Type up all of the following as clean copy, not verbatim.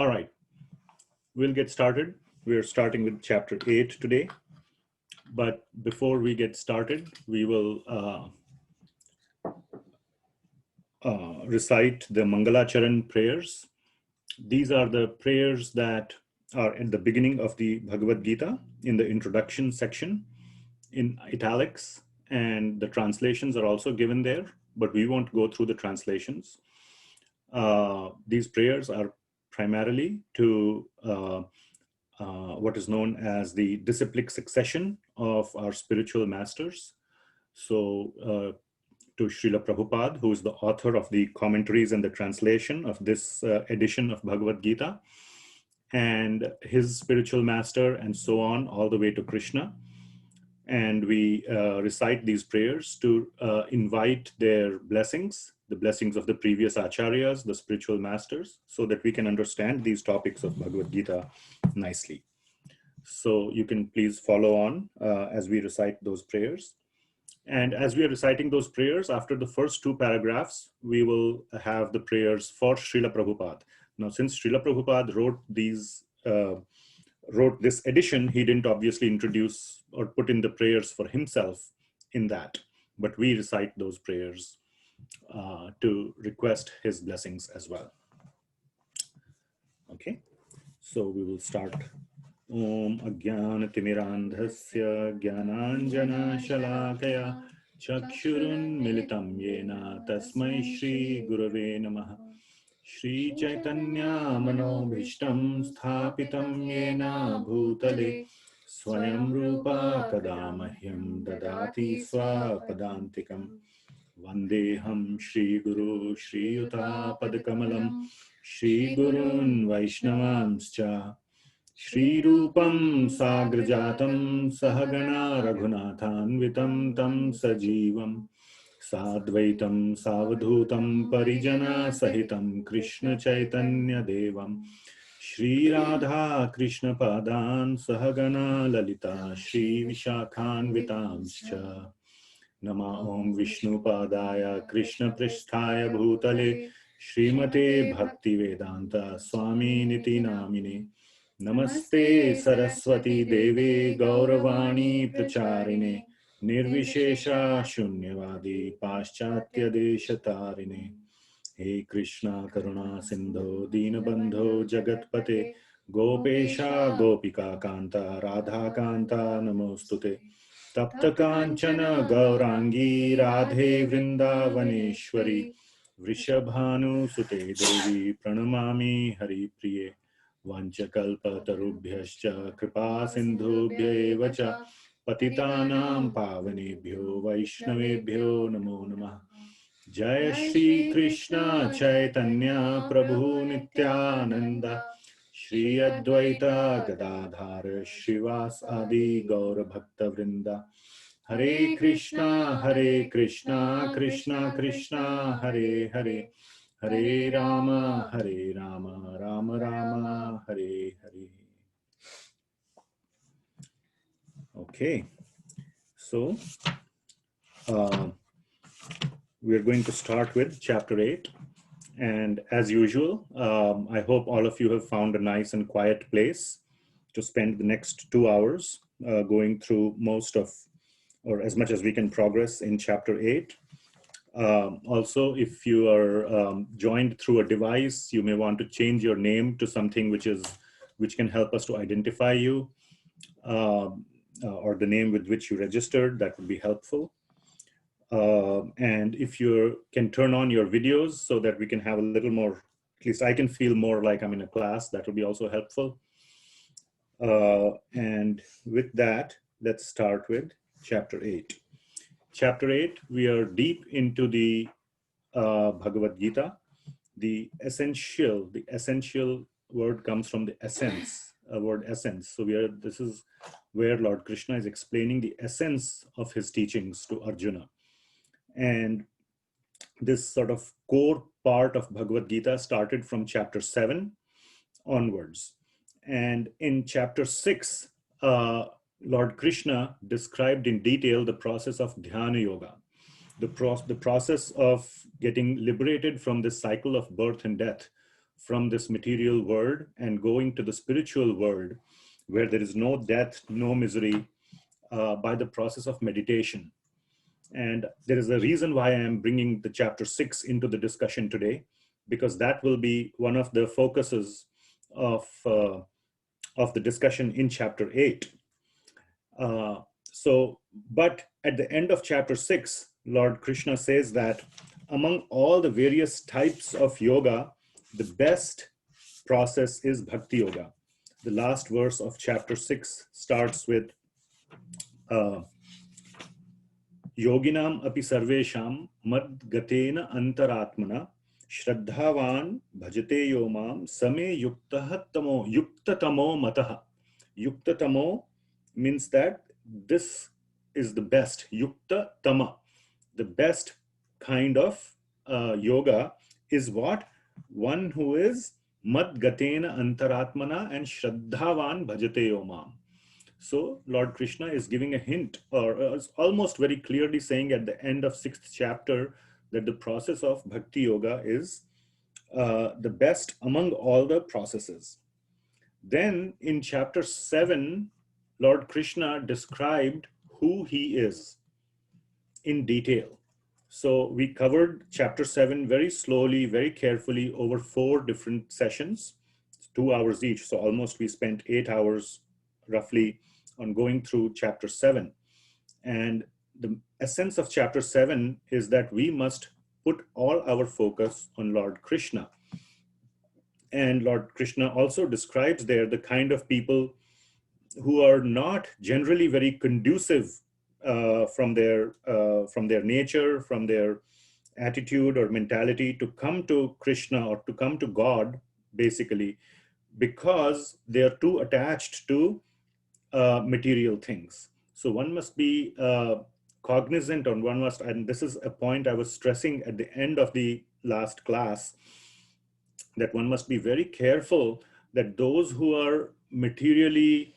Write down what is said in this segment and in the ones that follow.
All right, we'll get started. We're starting with chapter 8 today. But before we get started, we will recite the Mangalacharan prayers. These are the prayers that are at the beginning of the Bhagavad Gita in the introduction section in italics, and the translations are also given there, but we won't go through the translations. These prayers are primarily to what is known as the disciplic succession of our spiritual masters. So to Srila Prabhupada, who is the author of the commentaries and the translation of this edition of Bhagavad Gita, and his spiritual master, and so on, all the way to Krishna. And we recite these prayers to invite their blessings, the blessings of the previous acharyas, the spiritual masters, so that we can understand these topics of Bhagavad Gita nicely. So you can please follow on as we recite those prayers. And as we are reciting those prayers, after the first two paragraphs, we will have the prayers for Srila Prabhupada. Now, since Srila Prabhupada wrote this edition, he didn't obviously introduce or put in the prayers for himself in that, but we recite those prayers to request his blessings as well. Okay, so we will start. Om Ajnanatimirandhasya Jnananjana Shalakaya Chakshurun Militam Yena Tasmai Shri Gurave Namaha. Shri Chaitanya Manobhishtam Sthapitam Yena Bhutale Swayam Rupa Kadamahyam Dadati Swapadantikam Vandeham Shri Guru Shri Yuta Padakamalam Shri Gurun Vaishnavanscha Shri Rupam Sagrajatam Sahagana Raghunathanvitam Tam Sajivam Sadvaitam Savadhutam Parijana Sahitam Krishna Chaitanya Devam Shri Radha Krishna Padan Sahagana Lalita Shri Vishakhan Vitamscha Nama Om Vishnu Padaya Krishna Pristhaya Bhutale Srimate Bhakti Vedanta Swami Niti Namine Namaste Saraswati Devi Gauravani Pracharine Nirvishesha Shunyavadi Paschatya Deshatarine He Krishna Karuna Sindho Dinabandho Jagatpate Gopesha Gopika Kanta Radha Kanta Namostute Tapta Kanchana Gaurangi Radhe Vrindavaneshwari Vrishabhanu Sute Devi Pranamami Hari Priye Vanchakalpatarubhyascha Kripa Sindhubhya eva cha Patitanam Pavanebhyo Vaishnavebhyo Namo Namah. Jai Shri Krishna Chaitanya Prabhu Nityananda Shri Advaita Gadadhara Shivas Adi Gaura Bhakta Vrinda Hare Krishna Krishna Krishna Hare Hare Hare Rama Rama Rama Hare Hare. Okay, so we're going to start with chapter 8. And as usual, I hope all of you have found a nice and quiet place to spend the next 2 hours going through most of, or as much as we can progress in chapter 8. Also, if you are joined through a device, you may want to change your name to something which can help us to identify you, or the name with which you registered. That would be helpful. And if you can turn on your videos so that we can have a little more, at least I can feel more like I'm in a class, that would be also helpful. And with that, let's start with chapter 8. Chapter 8, we are deep into the Bhagavad Gita. The essential word comes from the essence, word essence. So this is where Lord Krishna is explaining the essence of his teachings to Arjuna. And this sort of core part of Bhagavad Gita started from chapter 7 onwards. And in chapter 6, Lord Krishna described in detail the process of Dhyana Yoga, the process of getting liberated from this cycle of birth and death from this material world and going to the spiritual world, where there is no death, no misery, by the process of meditation. And there is a reason why I am bringing the chapter 6 into the discussion today, because that will be one of the focuses of the discussion in chapter 8. But at the end of chapter 6, Lord Krishna says that among all the various types of yoga, the best process is Bhakti Yoga. The last verse of chapter 6 starts with Yoginam api sarvesham mad gatena antaratmana shraddhavan bhajate yomam same yuktatamo mataha. Yuktatamo means that this is the best. Yukta tama, the best kind of yoga is what? One who is mad gatena antaratmana and shraddhavan bhajate yomam. So Lord Krishna is giving a hint, or is almost very clearly saying at the end of 6th chapter that the process of Bhakti Yoga is the best among all the processes. Then in chapter 7, Lord Krishna described who he is in detail. So we covered chapter 7 very slowly, very carefully over 4 different sessions, 2 hours each. So almost we spent 8 hours roughly on going through chapter 7. And the essence of chapter 7 is that we must put all our focus on Lord Krishna. And Lord Krishna also describes there the kind of people who are not generally very conducive from their nature, from their attitude or mentality to come to Krishna or to come to God, basically, because they are too attached to material things. So one must be cognizant, or one must, and this is a point I was stressing at the end of the last class, that one must be very careful that those who are materially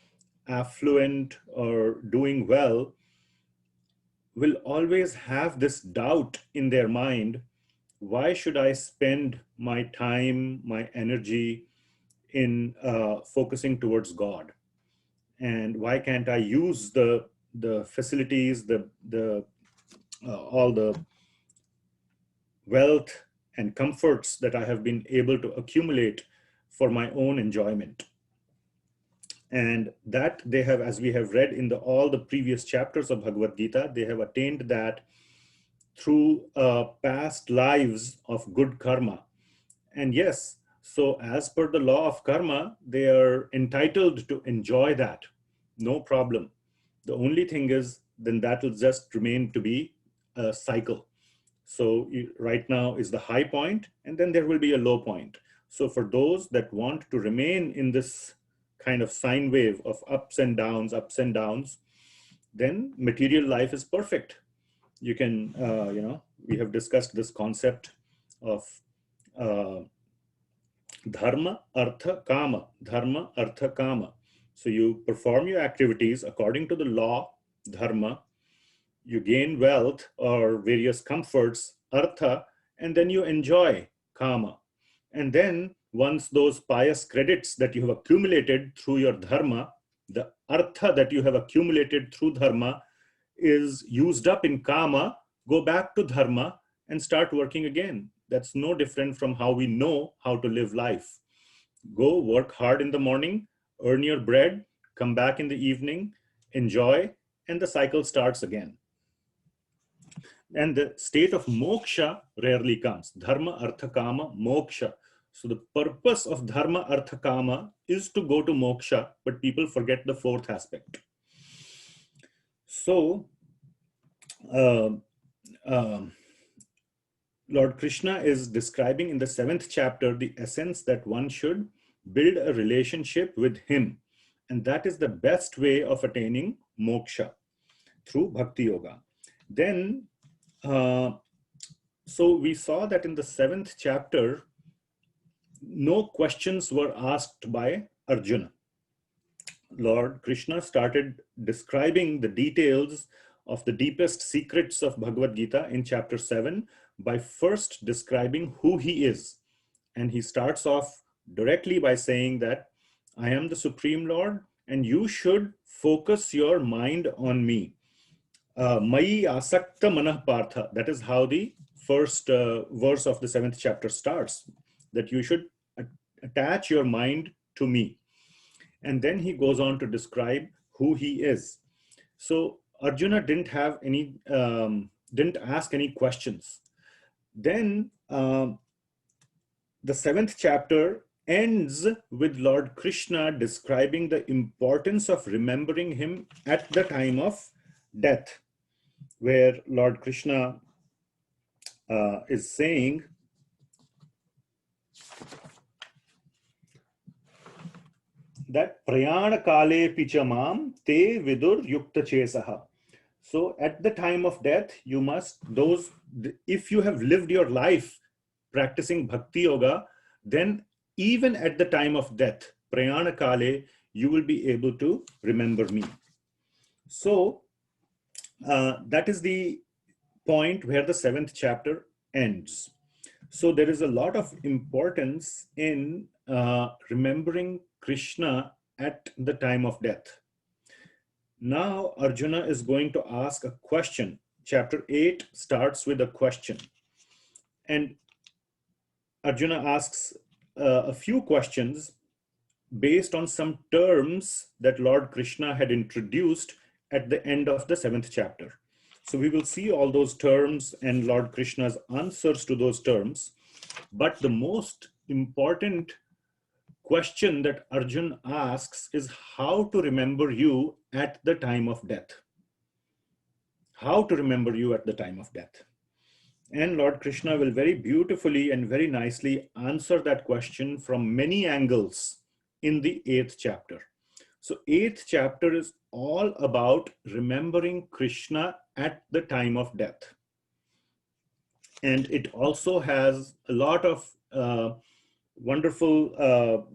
affluent or doing well will always have this doubt in their mind: why should I spend my time, my energy in focusing towards God? And why can't I use the facilities, all the wealth and comforts that I have been able to accumulate for my own enjoyment? And that they have, as we have read in all the previous chapters of Bhagavad Gita, they have attained that through past lives of good karma. And yes, so as per the law of karma, they are entitled to enjoy that. No problem. The only thing is, then that will just remain to be a cycle. So right now is the high point, and then there will be a low point. So for those that want to remain in this kind of sine wave of ups and downs, then material life is perfect. You can, we have discussed this concept of dharma, artha, kama. Dharma, artha, kama. So you perform your activities according to the law, dharma, you gain wealth or various comforts, artha, and then you enjoy, kama. And then once those pious credits that you have accumulated through your dharma, the artha that you have accumulated through dharma is used up in kama, go back to dharma and start working again. That's no different from how we know how to live life. Go work hard in the morning, earn your bread, come back in the evening, enjoy, and the cycle starts again. And the state of moksha rarely comes. Dharma, artha, kama, moksha. So the purpose of dharma, artha, kama is to go to moksha, but people forget the 4th aspect. So Lord Krishna is describing in the 7th chapter the essence that one should build a relationship with him. And that is the best way of attaining moksha, through Bhakti Yoga. Then, so we saw that in the 7th chapter, no questions were asked by Arjuna. Lord Krishna started describing the details of the deepest secrets of Bhagavad Gita in chapter 7 by first describing who he is. And he starts off directly by saying that I am the Supreme Lord, and you should focus your mind on me. Mai asakta manah partha. That is how the first verse of the 7th chapter starts, that you should attach your mind to me. And then he goes on to describe who he is. So Arjuna didn't ask any questions. Then the 7th chapter ends with Lord Krishna describing the importance of remembering him at the time of death, where Lord Krishna is saying that prayana kale pichamam te vidur yukta chesaha. So at the time of death, you must, if you have lived your life practicing bhakti yoga, then even at the time of death, prayana kale, you will be able to remember me. So that is the point where the 7th chapter ends. So there is a lot of importance in remembering Krishna at the time of death. Now Arjuna is going to ask a question. Chapter 8 starts with a question. And Arjuna asks a few questions based on some terms that Lord Krishna had introduced at the end of the 7th chapter. So we will see all those terms and Lord Krishna's answers to those terms. But the most important question that Arjun asks is how to remember you at the time of death. How to remember you at the time of death. And Lord Krishna will very beautifully and very nicely answer that question from many angles in the 8th chapter. So 8th chapter is all about remembering Krishna at the time of death. And it also has a lot of wonderful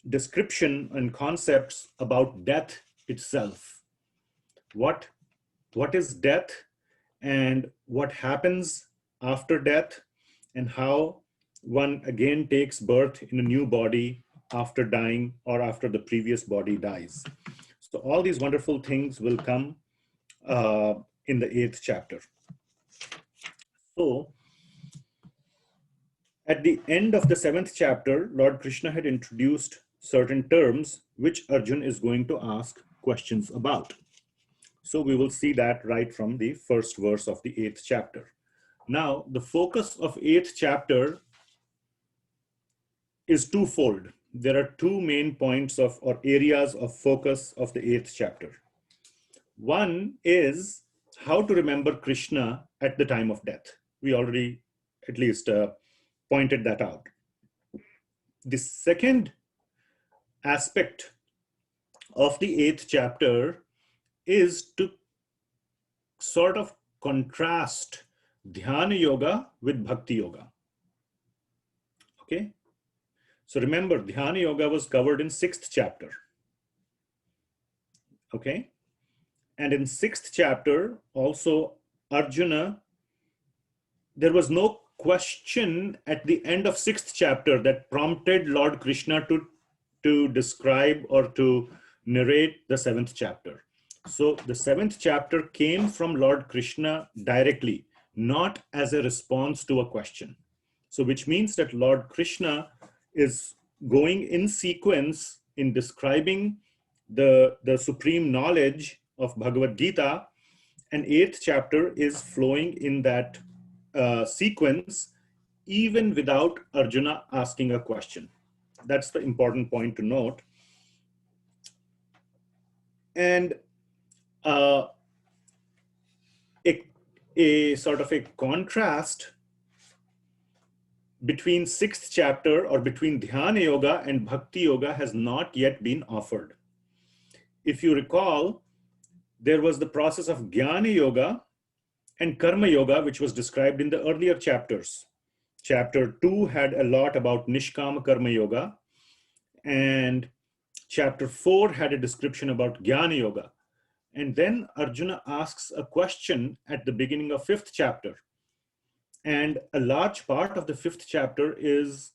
description and concepts about death itself. What is death, and what happens after death, and how one again takes birth in a new body after dying or after the previous body dies. So all these wonderful things will come in the 8th chapter. So at the end of the 7th chapter, Lord Krishna had introduced certain terms which Arjun is going to ask questions about. So we will see that right from the first verse of the 8th chapter. Now, the focus of 8th chapter is twofold. There are two main points or areas of focus of the 8th chapter. One is how to remember Krishna at the time of death. We already at least pointed that out. The second aspect of the 8th chapter is to sort of contrast Dhyana Yoga with Bhakti Yoga. Okay? So remember, Dhyana Yoga was covered in 6th chapter. Okay? And in 6th chapter, also Arjuna, there was no question at the end of 6th chapter that prompted Lord Krishna to describe or to narrate the 7th chapter. So the 7th chapter came from Lord Krishna directly, not as a response to a question. So which means that Lord Krishna is going in sequence in describing the supreme knowledge of Bhagavad Gita, and 8th chapter is flowing in that sequence even without Arjuna asking a question. That's the important point to note. And a sort of a contrast between 6th chapter or between Dhyana Yoga and Bhakti Yoga has not yet been offered. If you recall, there was the process of Jnana Yoga and Karma Yoga, which was described in the earlier chapters. Chapter 2 had a lot about Nishkama Karma Yoga, and chapter 4 had a description about Jnana Yoga. And then Arjuna asks a question at the beginning of 5th chapter. And a large part of the fifth chapter is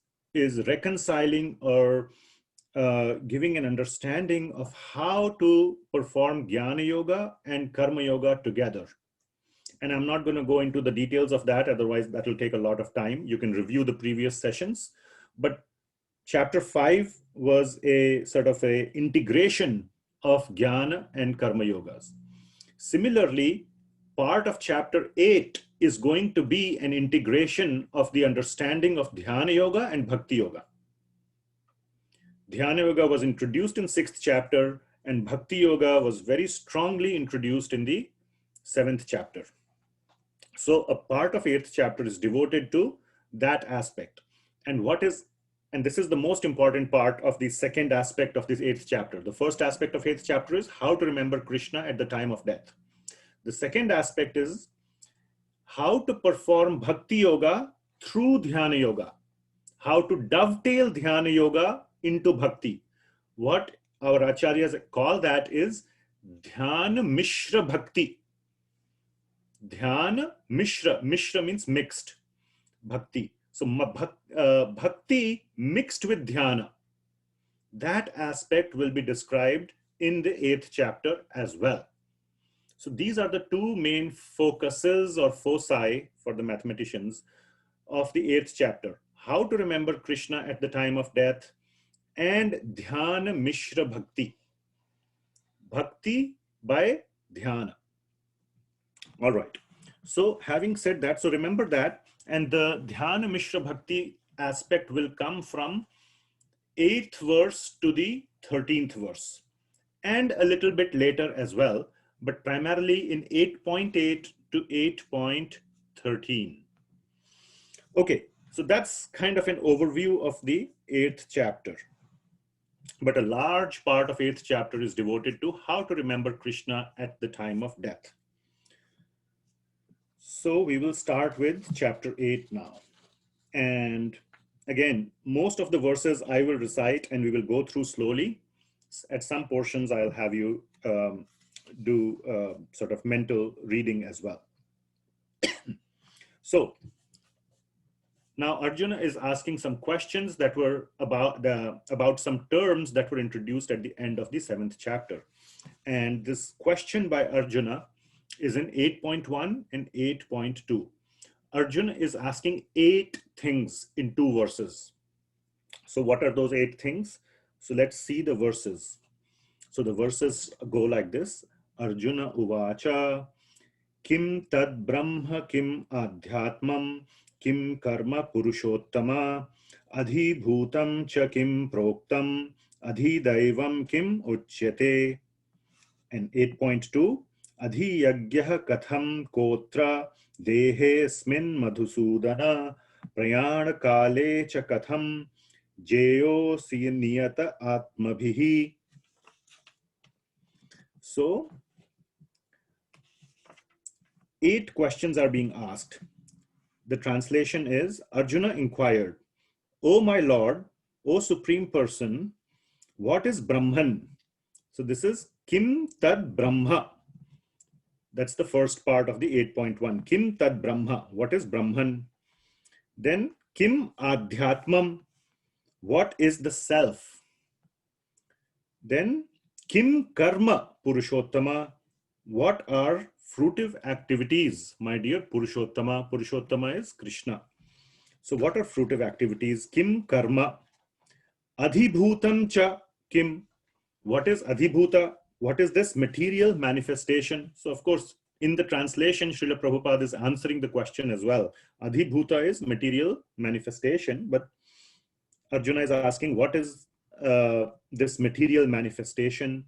reconciling or giving an understanding of how to perform Jnana Yoga and Karma Yoga together. And I'm not going to go into the details of that, otherwise that will take a lot of time. You can review the previous sessions. But chapter 5 was a sort of a integration of Jnana and Karma Yogas. Similarly, part of chapter 8 is going to be an integration of the understanding of Dhyana Yoga and Bhakti Yoga. Dhyana Yoga was introduced in 6th chapter, and Bhakti Yoga was very strongly introduced in the 7th chapter. So a part of 8th chapter is devoted to that aspect. And this is the most important part of the second aspect of this 8th chapter. The first aspect of 8th chapter is how to remember Krishna at the time of death. The second aspect is how to perform Bhakti Yoga through Dhyana Yoga, how to dovetail Dhyana Yoga into Bhakti. What our acharyas call that is Dhyana Mishra Bhakti. Dhyana Mishra. Mishra means mixed. Bhakti. So Bhakti mixed with Dhyana. That aspect will be described in the 8th chapter as well. So these are the two main focuses or foci for the mathematicians of the 8th chapter. How to remember Krishna at the time of death and Dhyana Mishra Bhakti. Bhakti by Dhyana. All right. So having said that, so remember that, and the Dhyana Mishra Bhakti aspect will come from 8th verse to the 13th verse, and a little bit later as well, but primarily in 8.8 to 8.13. Okay, so that's kind of an overview of the 8th chapter. But a large part of 8th chapter is devoted to how to remember Krishna at the time of death. So we will start with chapter 8 now. And again, most of the verses I will recite and we will go through slowly. At some portions, I'll have you do sort of mental reading as well. So now Arjuna is asking some questions that were about some terms that were introduced at the end of the 7th chapter. And this question by Arjuna is in 8.1 and 8.2. Arjuna is asking 8 things in 2 verses. So what are those 8 things? So let's see the verses. So the verses go like this. Arjuna uvacha kim tad brahma kim adhyatmam kim karma purushottama adhibhutam cha kim proktam adhidaivam kim uchyate. And 8.2 adhiyagyah katham kotra dehesmin madhusudana prayana kale cha katham jeyo niyata atmabhihi. So 8 questions are being asked. The translation is, Arjuna inquired, O my Lord, O Supreme Person, what is Brahman? So this is Kim Tad Brahma. That's the first part of the 8.1. Kim Tad Brahma. What is Brahman? Then Kim Adhyatmam. What is the self? Then Kim Karma Purushottama. What are fruitive activities, my dear Purushottama? Purushottama is Krishna. So what are fruitive activities? Kim Karma. Adhibhutam cha Kim. What is Adhibhuta? What is this material manifestation? So of course, in the translation, Srila Prabhupada is answering the question as well. Adhibhuta is material manifestation, but Arjuna is asking, what is this material manifestation?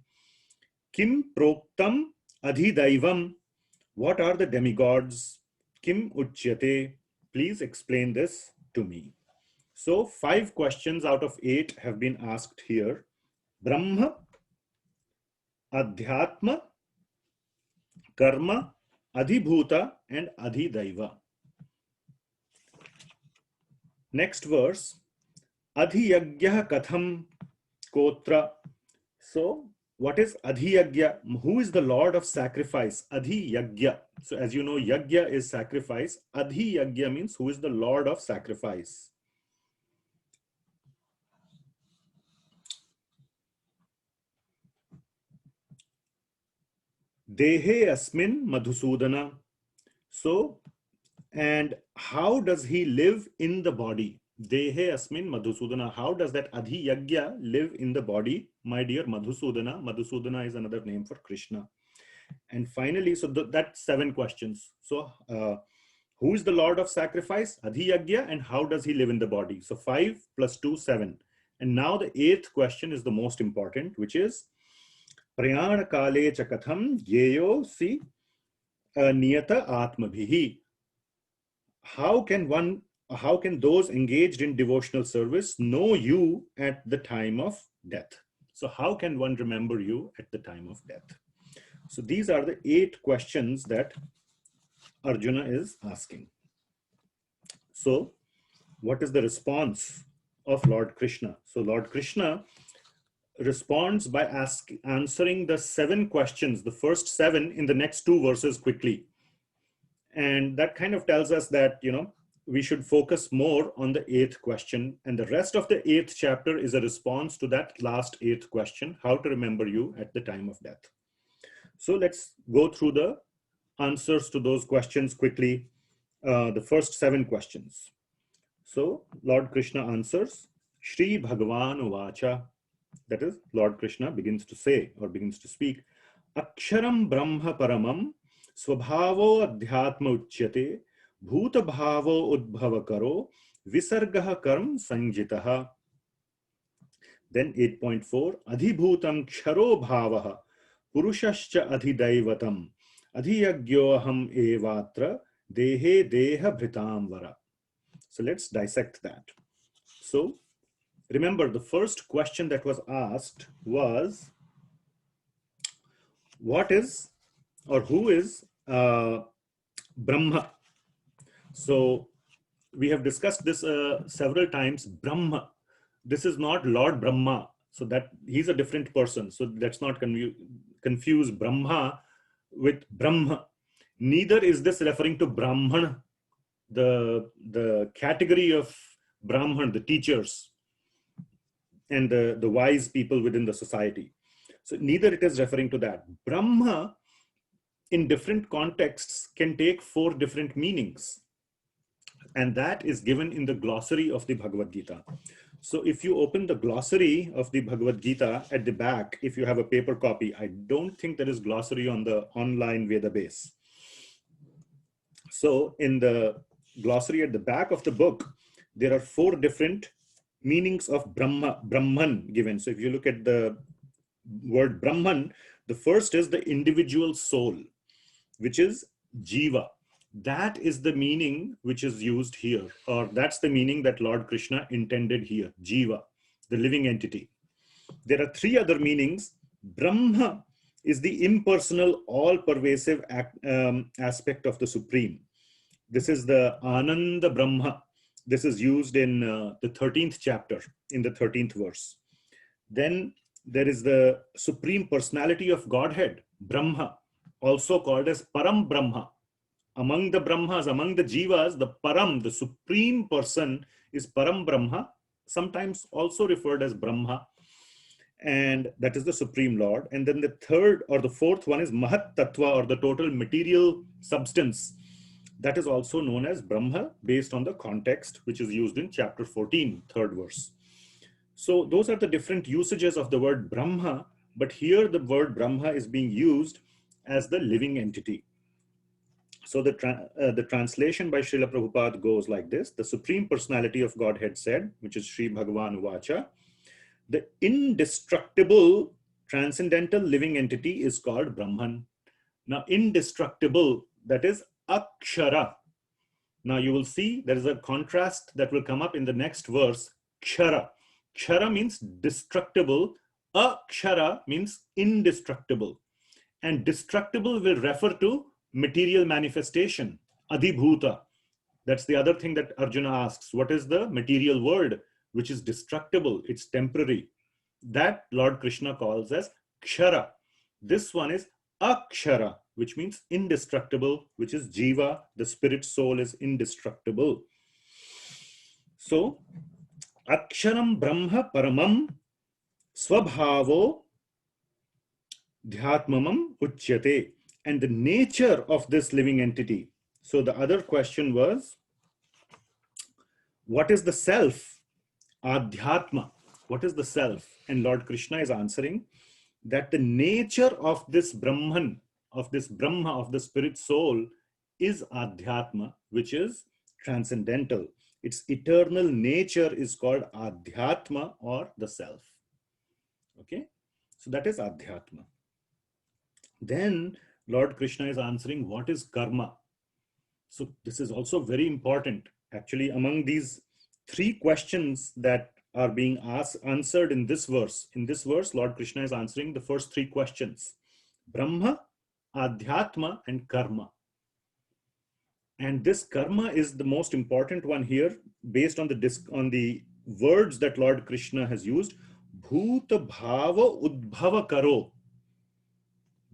Kim proktam adhidaivam. What are the demigods? Kim uchyate. Please explain this to me. So 5 questions out of 8 have been asked here. Brahma, Adhyatma, Karma, Adhibhuta, and Adhidaiva. Next verse, Adhiyagyah Katham Kotra. So What is Adhiyagya? Who is the Lord of sacrifice? Adhiyagya. So as you know, Yagya is sacrifice. Adhiyagya means who is the Lord of sacrifice. Dehe asmin Madhusudana. So, and how does he live in the body? Dehe asmin Madhusudana. How does that Adhiyagya live in the body? My dear Madhusudana. Madhusudana is another name for Krishna. And finally, so that's 7 questions. So, who is the Lord of sacrifice? Adhiyagya. And how does he live in the body? So 5 plus 2, 7. And now the 8th question is the most important, which is Prayana kale chakatham yeyo si niyata atmabhihi. How can those engaged in devotional service know you at the time of death? So how can one remember you at the time of death? So these are the 8 questions that Arjuna is asking. So what is the response of Lord Krishna? So Lord Krishna responds by answering the 7 questions, the first 7 in the next 2 verses quickly. And that kind of tells us that, we should focus more on the 8th question. And the rest of the 8th chapter is a response to that last 8th question, how to remember you at the time of death. So let's go through the answers to those questions quickly. The first 7 questions. So Lord Krishna answers, Shri Bhagavan Uvacha. That is, Lord Krishna begins to say or begins to speak, Aksharam Brahma Paramam Swabhavo Adhyatma Uchyate Bhuta Bhavo Udbhava Karo Visargaha Karm Sanjitaha. Then 8.4, Adhibhutam Ksharo Bhavaha Purushascha Adhidaivatam Adhiyagyoham Evatra Dehe Deha Bhritamvara. So let's dissect that. So remember, the first question that was asked was, what is or who is Brahma? So we have discussed this several times. Brahma, this is not Lord Brahma. So that he's a different person. So let's not confuse Brahma with Brahma. Neither is this referring to Brahman, the category of Brahman, the teachers and the wise people within the society. So neither it is referring to that. Brahma in different contexts can take 4 different meanings. And that is given in the glossary of the Bhagavad Gita. So if you open the glossary of the Bhagavad Gita at the back, if you have a paper copy, I don't think there is glossary on the online Veda base. So in the glossary at the back of the book, there are 4 different meanings of Brahman given. So if you look at the word Brahman, the first is the individual soul, which is Jiva. That is the meaning which is used here, or that's the meaning that Lord Krishna intended here, Jiva, the living entity. There are 3 other meanings. Brahma is the impersonal, all-pervasive aspect of the Supreme. This is the Ananda Brahma. This is used in the 13th chapter, in the 13th verse. Then there is the Supreme Personality of Godhead, Brahma, also called as Param Brahma. Among the Brahmas, among the Jivas, the Param, the Supreme Person, is Param Brahma, sometimes also referred as Brahma. And that is the Supreme Lord. And then the third or the fourth one is Mahat Tattva, or the total material substance. That is also known as Brahma, based on the context, which is used in chapter 14, 3rd verse. So those are the different usages of the word Brahma, but here the word Brahma is being used as the living entity. So the translation by Srila Prabhupada goes like this: the Supreme Personality of Godhead said, which is Sri Bhagavan Uvacha, the indestructible transcendental living entity is called Brahman. Now, indestructible, that is Akshara. Now you will see there is a contrast that will come up in the next verse, Kshara. Kshara means destructible, Akshara means indestructible. And destructible will refer to material manifestation, Adhibhuta. That's the other thing that Arjuna asks. What is the material world which is destructible? It's temporary. That Lord Krishna calls as Kshara. This one is Akshara, which means indestructible, which is Jiva. The spirit soul is indestructible. So, Aksharam Brahma Paramam Swabhavo Dhyatmamam Uchyate. And the nature of this living entity. So the other question was, what is the self? Adhyatma. What is the self? And Lord Krishna is answering that the nature of this Brahman, of this Brahma, of the spirit soul is Adhyatma, which is transcendental. Its eternal nature is called Adhyatma, or the self. Okay, so that is Adhyatma. Then Lord Krishna is answering what is karma. So this is also very important. Actually, among these three questions that are being answered in this verse, Lord Krishna is answering the first three questions: Brahma, Adhyatma, and Karma. And this karma is the most important one here, based on the words that Lord Krishna has used. Bhuta bhava udbhava karo.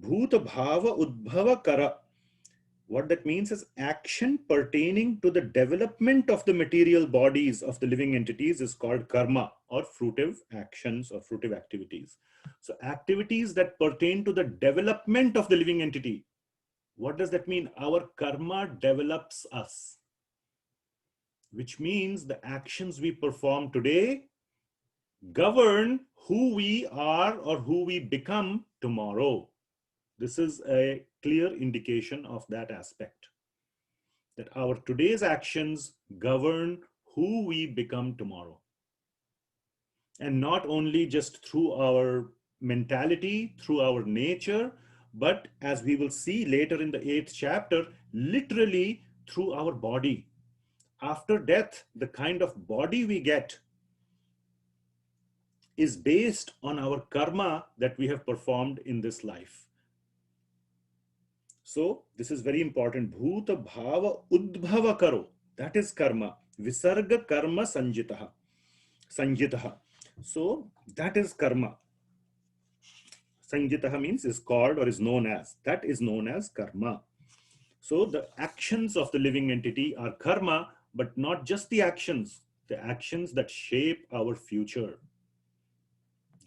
Bhuta bhava udbhava kara. What that means is action pertaining to the development of the material bodies of the living entities is called karma, or fruitive actions or fruitive activities. So activities that pertain to the development of the living entity. What does that mean? Our karma develops us, which means the actions we perform today govern who we are or who we become tomorrow. This is a clear indication of that aspect, that our today's actions govern who we become tomorrow. And not only just through our mentality, through our nature, but as we will see later in the 8th chapter, literally through our body. After death, the kind of body we get is based on our karma that we have performed in this life. So this is very important. Bhuta bhava udbhava karo. That is karma. Visarga karma sanjitaha. So that is karma. Sanjitaha means is called or is known as. That is known as karma. So the actions of the living entity are karma, but not just the actions that shape our future.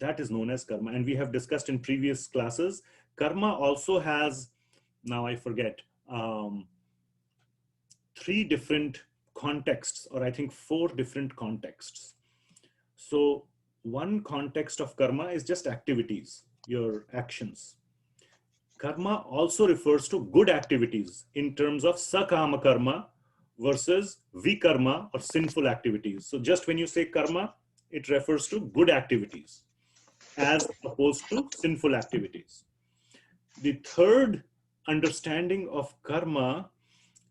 That is known as karma. And we have discussed in previous classes, karma also has, now I forget, 3 different contexts, or I think 4 different contexts. So one context of karma is just activities, your actions. Karma also refers to good activities in terms of sakama karma versus vikarma, or sinful activities. So just when you say karma, it refers to good activities as opposed to sinful activities. The third understanding of karma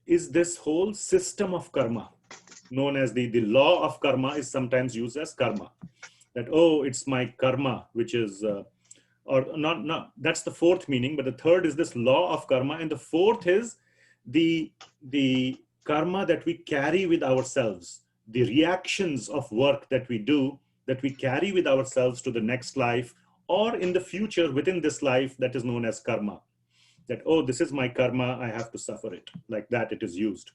is this whole system of karma, known as the law of karma, is sometimes used as karma. That, oh, it's my karma, which is, or not, that's the fourth meaning, but the third is this law of karma. And the fourth is the karma that we carry with ourselves, the reactions of work that we do, that we carry with ourselves to the next life, or in the future within this life, that is known as karma. That, oh, this is my karma, I have to suffer it. Like that it is used.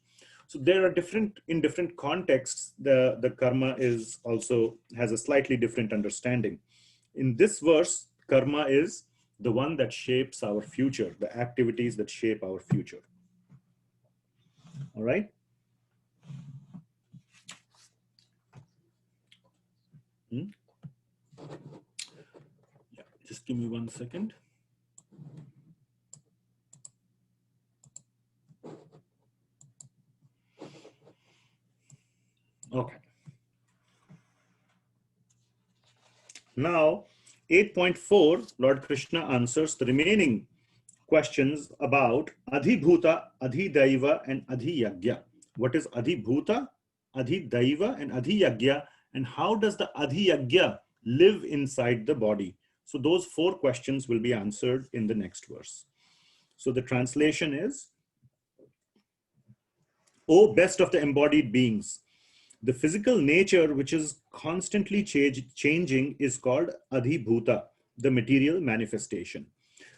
So there are in different contexts, the karma is also has a slightly different understanding. In this verse, karma is the one that shapes our future, the activities that shape our future. All right. Yeah, just give me 1 second. Okay. Now, 8.4, Lord Krishna answers the remaining questions about Adhibhuta, Adhidaiva, and Adhiyagya. What is Adhibhuta, Adhidaiva, and Adhiyagya, and how does the Adhiyagya live inside the body? So those 4 questions will be answered in the next verse. So the translation is, O best of the embodied beings, the physical nature which is constantly changing is called Adhibhuta, the material manifestation.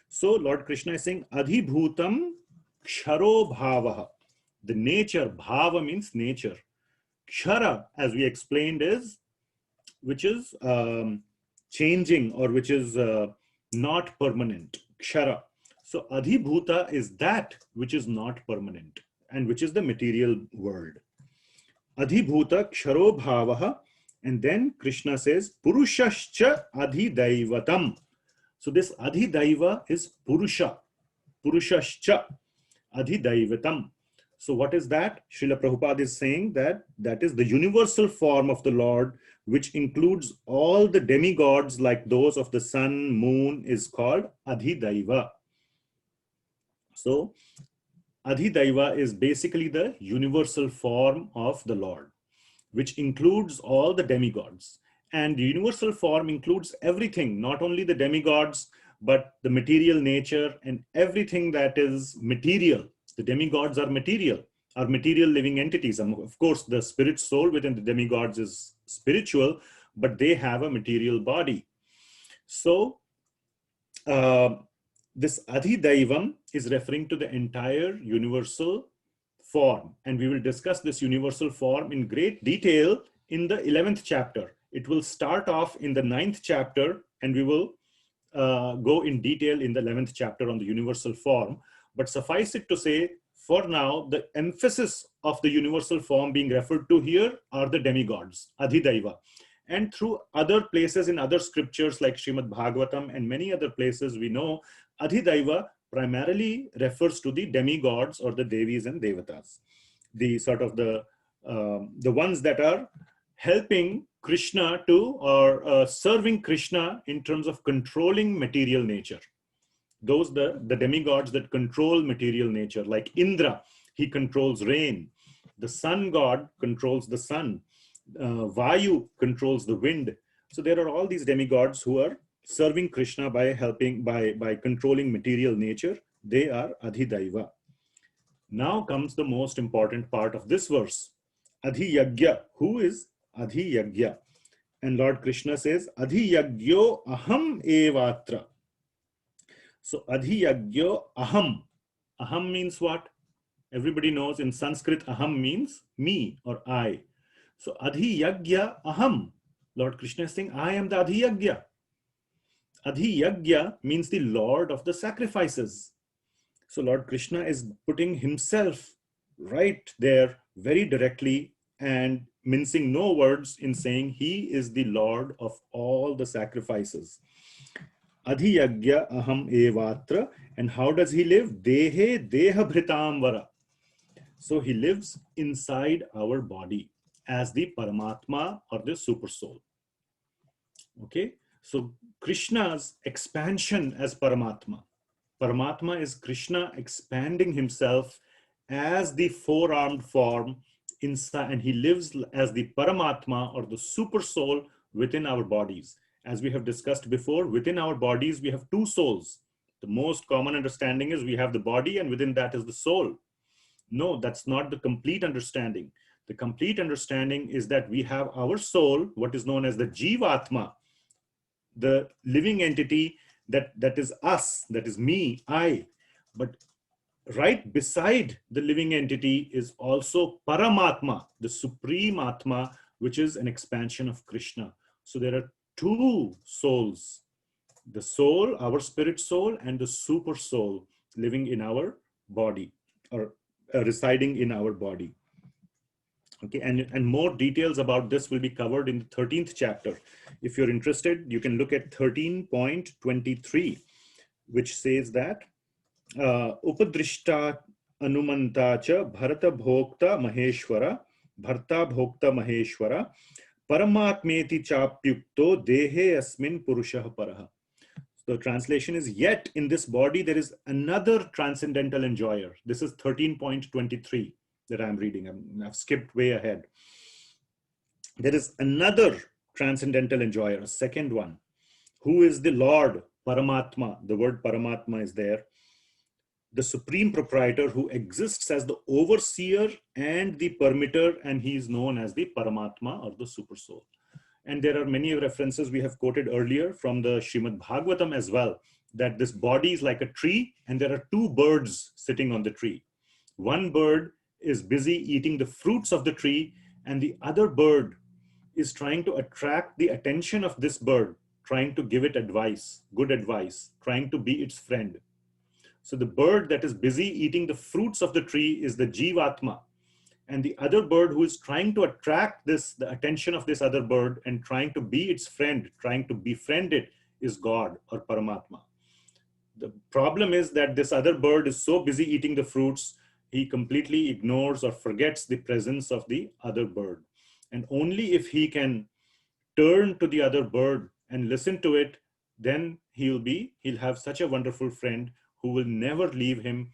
So Lord Krishna is saying, Adhibhutam Ksharo Bhavaha. The nature, Bhava means nature. Kshara, as we explained, is which is changing, or which is not permanent. Kshara. So Adhibhuta is that which is not permanent and which is the material world. Adhibhuta Ksharo Bhavaha. And then Krishna says, Purushascha Adhidaivatam. So this Adhidaiva is Purusha. Purushascha Adhidaivatam. So what is that? Srila Prabhupada is saying that that is the universal form of the Lord, which includes all the demigods like those of the sun, moon, is called Adhidaiva. So Adhidaiva is basically the universal form of the Lord, which includes all the demigods. And the universal form includes everything, not only the demigods, but the material nature and everything that is material. The demigods are material living entities. And of course, the spirit soul within the demigods is spiritual, but they have a material body. So this Adhidaivam is referring to the entire universal form. And we will discuss this universal form in great detail in the 11th chapter. It will start off in the 9th chapter, and we will go in detail in the 11th chapter on the universal form. But suffice it to say, for now, the emphasis of the universal form being referred to here are the demigods, Adhidaiva. And through other places in other scriptures like Srimad Bhagavatam and many other places, we know Adhidaiva primarily refers to the demigods or the Devis and Devatas, the sort of the ones that are helping Krishna to, or serving Krishna in terms of controlling material nature. Those, the demigods that control material nature, like Indra, he controls rain. The sun god controls the sun. Vayu controls the wind. So there are all these demigods who are serving Krishna by helping, by controlling material nature. They are Adhidaiva. Now comes the most important part of this verse. Adhiyagya. Who is Adhiyagya? And Lord Krishna says, Adhiyagyo aham evatra. So Adhiyagyo aham. Aham means what? Everybody knows in Sanskrit, aham means me or I. So Adhiyagya aham. Lord Krishna is saying, I am the Adhiyagya. Adhiyagya means the Lord of the sacrifices. So Lord Krishna is putting himself right there very directly and mincing no words in saying he is the Lord of all the sacrifices. Adhiyagya aham evatra. And how does he live? Dehe deha bhritamvara. So he lives inside our body as the Paramatma or the super soul. Okay, so Krishna's expansion as Paramatma. Paramatma is Krishna expanding himself as the four-armed form inside, and he lives as the Paramatma or the super soul within our bodies. As we have discussed before, within our bodies, we have two souls. The most common understanding is we have the body and within that is the soul. No, that's not the complete understanding. The complete understanding is that we have our soul, what is known as the Jivatma, the living entity that is us, that is me, I. But right beside the living entity is also Paramatma, the Supreme Atma, which is an expansion of Krishna. So there are two souls, the soul, our spirit soul, and the super soul living in our body or residing in our body. Okay, and more details about this will be covered in the 13th chapter. If you're interested, you can look at 13.23, which says that Upadrishta Anumanta cha Bharata Bhokta Maheshwara, Bharta Bhokta Maheshwara, Paramatmeti Chapyukto Dehe Asmin Purushah Paraha. The translation is, yet in this body there is another transcendental enjoyer. This is 13.23 that I'm reading. I've skipped way ahead. There is another transcendental enjoyer, a second one, who is the Lord, Paramatma. The word Paramatma is there. The supreme proprietor who exists as the overseer and the permitter, and he is known as the Paramatma or the super soul. And there are many references we have quoted earlier from the Srimad Bhagavatam as well, that this body is like a tree and there are two birds sitting on the tree. One bird is busy eating the fruits of the tree, and the other bird is trying to attract the attention of this bird, trying to give it advice, good advice, trying to be its friend. So the bird that is busy eating the fruits of the tree is the Jivatma. And the other bird who is trying to attract the attention of this other bird and trying to be its friend, trying to befriend it, is God or Paramatma. The problem is that this other bird is so busy eating the fruits, he completely ignores or forgets the presence of the other bird. And only if he can turn to the other bird and listen to it, then he'll have such a wonderful friend who will never leave him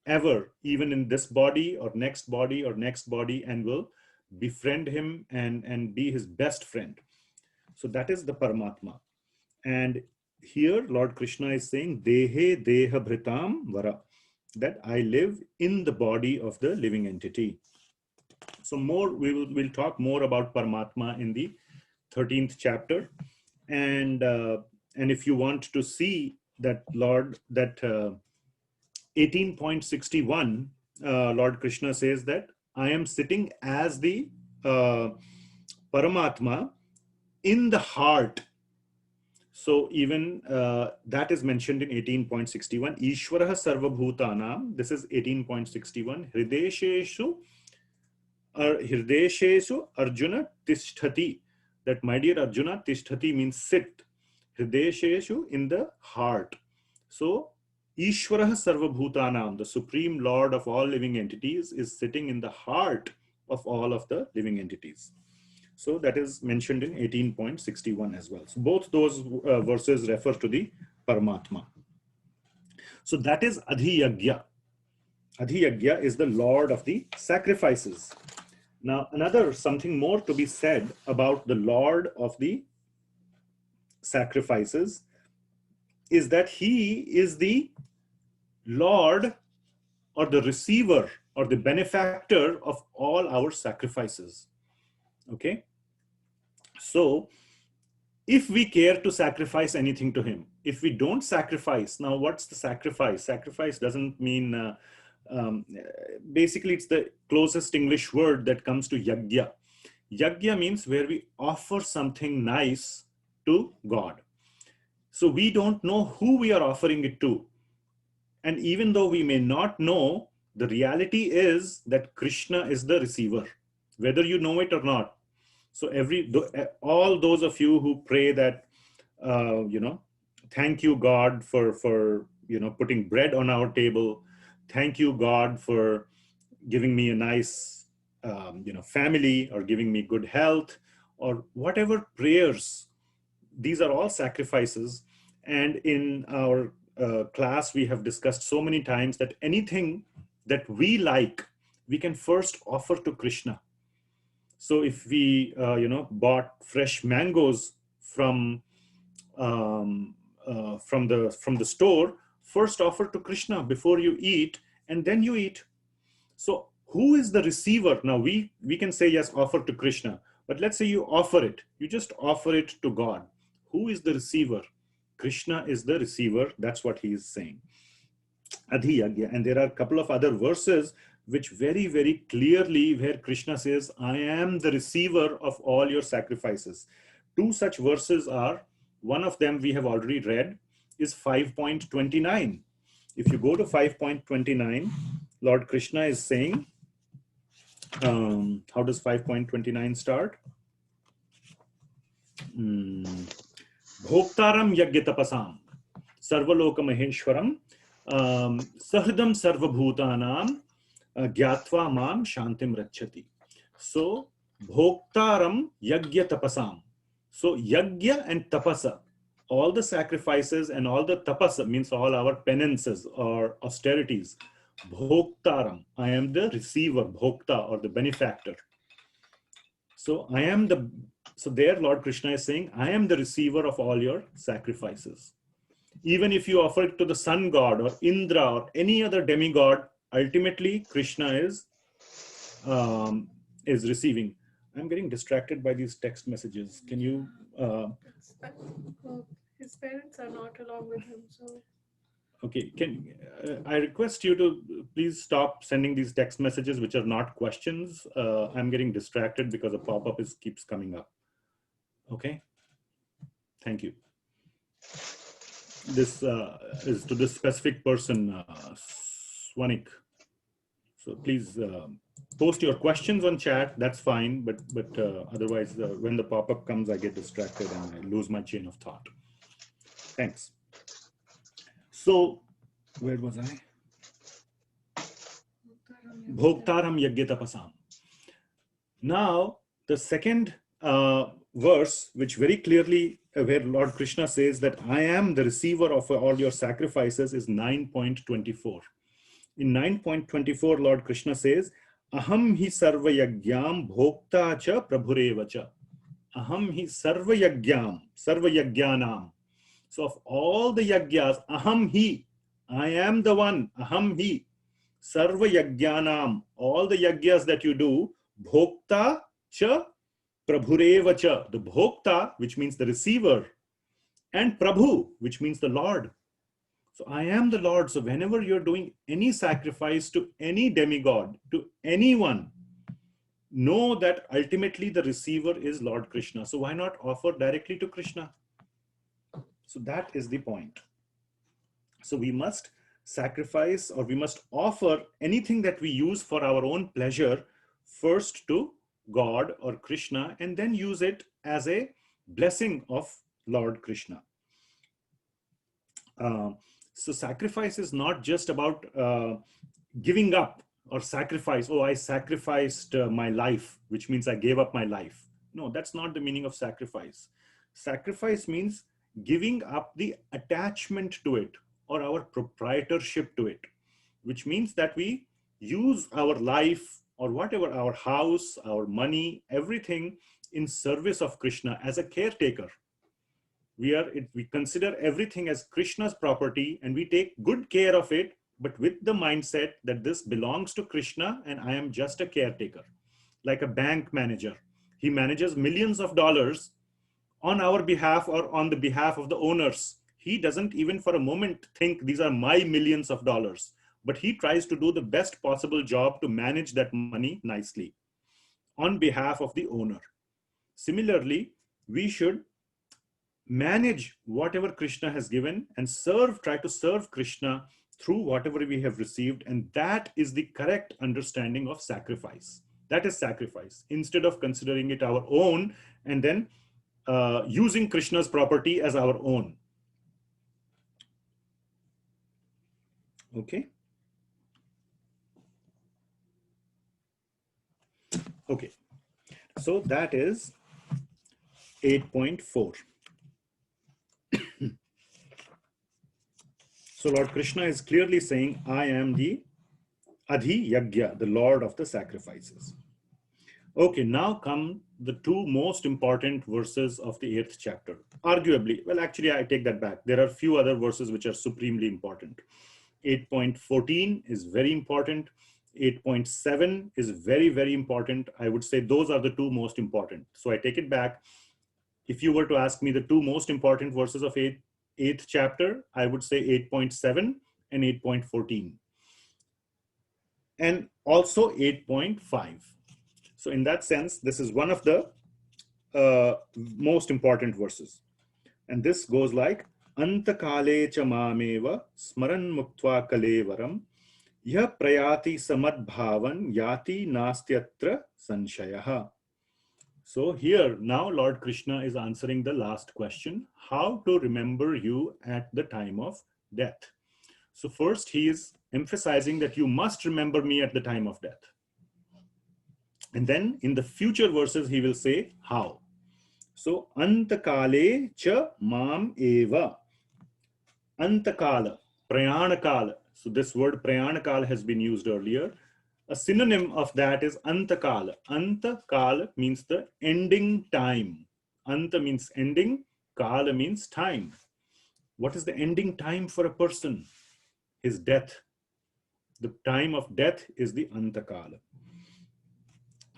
ever, even in this body or next body or next body, and will befriend him and be his best friend. So that is the Paramatma. And here Lord Krishna is saying, Dehe Deha Bhritam Vara, that I live in the body of the living entity. So we'll talk more about Paramatma in the 13th chapter. And if you want to see that 18.61, Lord Krishna says that I am sitting as the Paramatma in the heart. So even that is mentioned in 18.61. Ishvaraha Sarvabhutanam. This is 18.61. Hridesheshu Arjuna Tisthati. That, my dear Arjuna, Tisthati means sit. Hridesheshu, in the heart. So Ishvaraha Sarvabhutanam, the Supreme Lord of all living entities, is sitting in the heart of all of the living entities. So that is mentioned in 18.61 as well. So both those verses refer to the Paramatma. So that is Adhiyagya. Adhiyagya is the Lord of the sacrifices. Now, something more to be said about the Lord of the sacrifices is that he is the Lord or the receiver or the benefactor of all our sacrifices. Okay? So, if we care to sacrifice anything to him, if we don't sacrifice, now what's the sacrifice? Sacrifice doesn't mean, basically it's the closest English word that comes to yagya. Yagya means where we offer something nice to God. So we don't know who we are offering it to. And even though we may not know, the reality is that Krishna is the receiver, whether you know it or not. So all those of you who pray that, thank you God for putting bread on our table. Thank you God for giving me a nice, family, or giving me good health, or whatever prayers. These are all sacrifices. And in our class, we have discussed so many times that anything that we like, we can first offer to Krishna. So if we, bought fresh mangoes from the store, first offer to Krishna before you eat, and then you eat. So who is the receiver? Now we can say, yes, offer to Krishna, but let's say you offer it. You just offer it to God. Who is the receiver? Krishna is the receiver. That's what he is saying. Adhiyagya. And there are a couple of other verses which very, very clearly where Krishna says, I am the receiver of all your sacrifices. Two such verses are, one of them we have already read, is 5.29. If you go to 5.29, Lord Krishna is saying, how does 5.29 start? Bhoktaram yagyatapasam sarvaloka maheshwaram sahridam sarvabhutanam gyatva mam shantim rachati. So bhoktaram yagyatapasam. So yagya and tapasa, all the sacrifices and all the tapasa, means all our penances or austerities. Bhoktaram, I am the receiver, bhokta, or the benefactor. So there Lord Krishna is saying, I am the receiver of all your sacrifices. Even if you offer it to the sun god or Indra or any other demigod, ultimately Krishna is receiving. I'm getting distracted by these text messages. Can you? Well, his parents are not along with him, so. Okay, can I request you to please stop sending these text messages which are not questions? I'm getting distracted because a pop-up keeps coming up. Okay, thank you. This is to this specific person, Swanik. So please post your questions on chat. That's fine, but otherwise, when the pop-up comes, I get distracted and I lose my chain of thought. Thanks. So, where was I? Bhoktaram Yagyatapasam. Now, the second verse, which very clearly, where Lord Krishna says that I am the receiver of all your sacrifices, is 9.24. In 9.24, Lord Krishna says, Aham hi sarva yagyam bhokta cha prabhureva cha. Aham hi sarva yagyanam. So of all the yagyas, aham hi, I am the one, aham hi, sarva yagyanam, all the yagyas that you do, bhokta cha prabhureva cha, the bhokta, which means the receiver, and prabhu, which means the Lord. So I am the Lord. So whenever you're doing any sacrifice to any demigod, to anyone, know that ultimately the receiver is Lord Krishna. So why not offer directly to Krishna? So that is the point. So we must sacrifice, or we must offer anything that we use for our own pleasure first to God or Krishna, and then use it as a blessing of Lord Krishna. So sacrifice is not just about giving up or sacrifice. Oh, I sacrificed my life, which means I gave up my life. No, that's not the meaning of sacrifice. Sacrifice means giving up the attachment to it or our proprietorship to it, which means that we use our life or whatever, our house, our money, everything in service of Krishna as a caretaker. We consider everything as Krishna's property, and we take good care of it, but with the mindset that this belongs to Krishna and I am just a caretaker. Like a bank manager, he manages millions of dollars on our behalf or on the behalf of the owners. He doesn't even for a moment think these are my millions of dollars, but he tries to do the best possible job to manage that money nicely on behalf of the owner. Similarly, we should manage whatever Krishna has given and try to serve Krishna through whatever we have received. And that is the correct understanding of sacrifice. That is sacrifice. Instead of considering it our own and then using Krishna's property as our own. Okay. Okay. So that is 8.4. So Lord Krishna is clearly saying, I am the Adhi Yagya, the Lord of the sacrifices. Okay, now come the two most important verses of the 8th chapter. Arguably, well, actually, I take that back. There are a few other verses which are supremely important. 8.14 is very important. 8.7 is very, very important. I would say those are the two most important. So I take it back. If you were to ask me the two most important verses of 8th chapter, I would say 8.7 and 8.14. And also 8.5. So in that sense, this is one of the most important verses. And this goes like, Antakale cha mameva smaran muktva kalevaram ya prayati samad bhavan yati nastyatra sanshayaha. So here now Lord Krishna is answering the last question, how to remember you at the time of death. So first he is emphasizing that you must remember me at the time of death. And then in the future verses, he will say how. So, antakale cha mam eva. Antakala, prayanakala. So this word prayanakala has been used earlier. A synonym of that is antakala. Antakala means the ending time. Anta means ending. Kala means time. What is the ending time for a person? His death. The time of death is the antakala.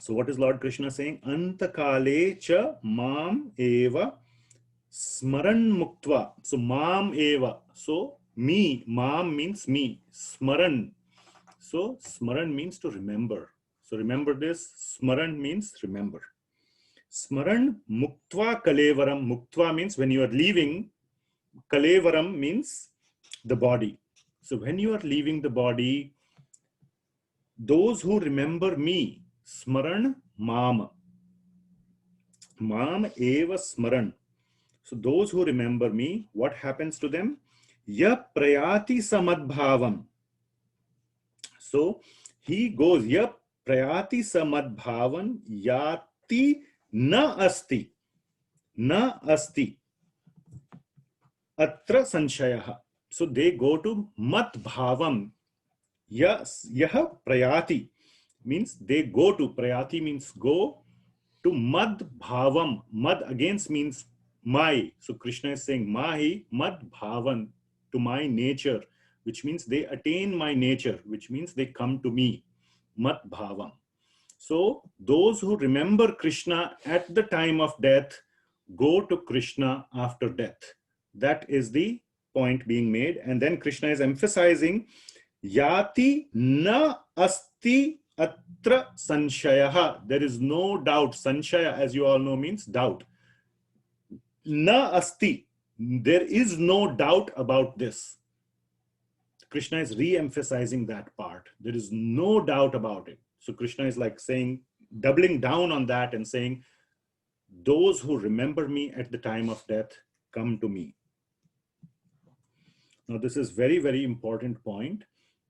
So what is Lord Krishna saying? Antakale cha mam eva smaran muktva. So mam eva, so me, mam means me, smaran, so smaran means to remember. So remember this, smaran means remember. Smaran muktva kalevaram. Muktva means when you are leaving. Kalevaram means the body. So when you are leaving the body, those who remember me, smaran mam. Mam eva smaran. So those who remember me, what happens to them? Ya prayati samadbhavam. So he goes, ya prayati samadbhavan yati na asti. Na asti. Atra sanshayah. So they go to mat bhavam. Yes, yah prayati means they go to, prayati means go to mad bhavam. Mad against means my. So Krishna is saying mahi mad bhavan, to my nature, which means they attain my nature, which means they come to me. Mad bhavam. So those who remember Krishna at the time of death go to Krishna after death. That is the point being made. And then Krishna is emphasizing yati na asti atra sanshayah. There is no doubt. Sanshaya, as you all know, means doubt. Na asti. There is no doubt about this. Krishna is re-emphasizing that part. There is no doubt about it. So Krishna is like saying, doubling down on that and saying, those who remember me at the time of death come to me. Now this is very, very important point,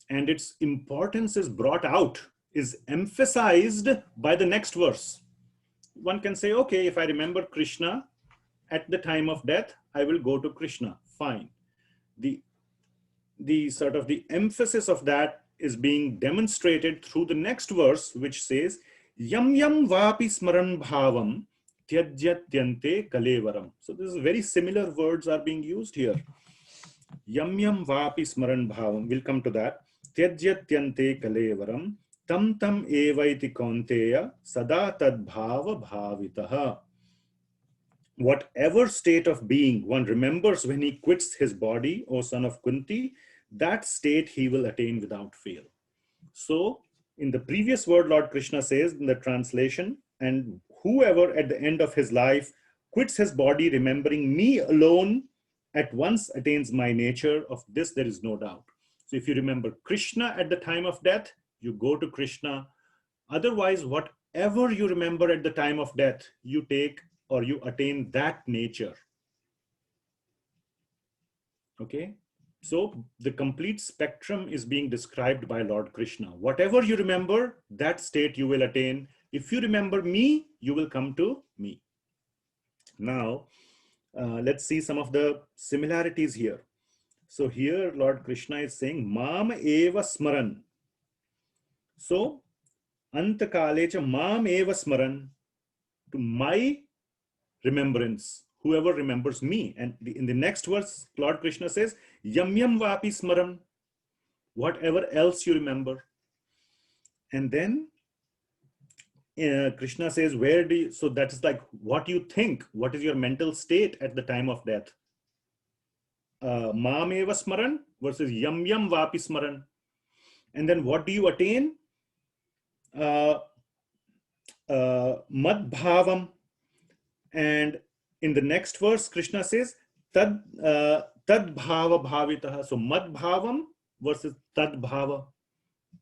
and its importance is brought out, is emphasized by the next verse. One can say, okay, if I remember Krishna at the time of death, I will go to Krishna. Fine. The sort of the emphasis of that is being demonstrated through the next verse, which says, yam yam vapi smaran bhavam tyajyatyante kalevaram. So this is very similar words are being used here. Yam yam vapi smaran bhavam, we'll come to that. Tyajyatyante kalevaram tam tam evaiti kaunteya sada tad bhava bhavitaha. Whatever state of being one remembers when he quits his body, O son of Kunti, that state he will attain without fail. So in the previous word, Lord Krishna says in the translation, and whoever at the end of his life quits his body remembering me alone at once attains my nature. Of this there is no doubt. So if you remember Krishna at the time of death, you go to Krishna. Otherwise, whatever you remember at the time of death, you take or you attain that nature. Okay, so the complete spectrum is being described by Lord Krishna. Whatever you remember, that state you will attain. If you remember me, you will come to me. Now let's see some of the similarities here. So here Lord Krishna is saying mam eva smaran. So antakale cha mam eva smaran, to my remembrance, whoever remembers me. And in the next verse, Lord Krishna says, yam yam vapi smaran, whatever else you remember. And then Krishna says, where do you, so that is like what you think, what is your mental state at the time of death. Mam eva smaran versus yam yam vapi smaran. And then what do you attain? Mad bhavam. And in the next verse, Krishna says, tad bhava bhavitaha. So mad bhavam versus tad bhava.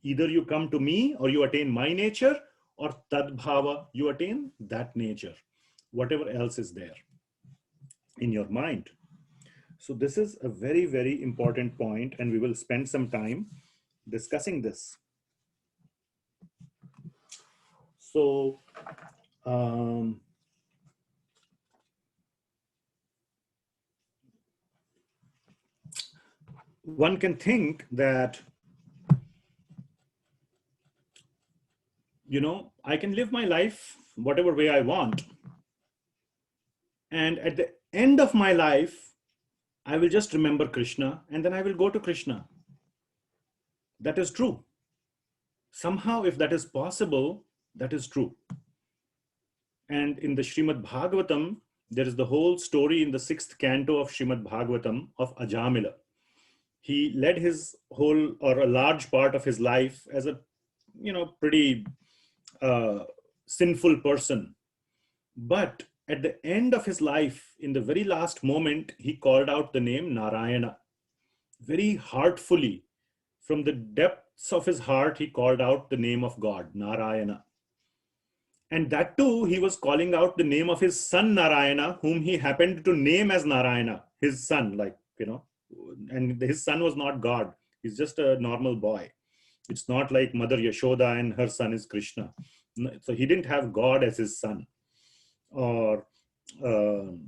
Either you come to me or you attain my nature, or tad bhava, you attain that nature, whatever else is there in your mind. So this is a very, very important point, and we will spend some time discussing this. So one can think that, you know, I can live my life whatever way I want. And at the end of my life, I will just remember Krishna and then I will go to Krishna. That is true. Somehow, if that is possible, That is true. And in the Srimad Bhagavatam, there is the whole story in the 6th canto of Srimad Bhagavatam of Ajamila. He led his whole or a large part of his life as a, pretty sinful person. But at the end of his life, in the very last moment, he called out the name Narayana very heartfully. From the depths of his heart, he called out the name of God, Narayana. And that too, he was calling out the name of his son Narayana, whom he happened to name as Narayana, his son, and his son was not God. He's just a normal boy. It's not like Mother Yashoda and her son is Krishna. So he didn't have God as his son. Or Mother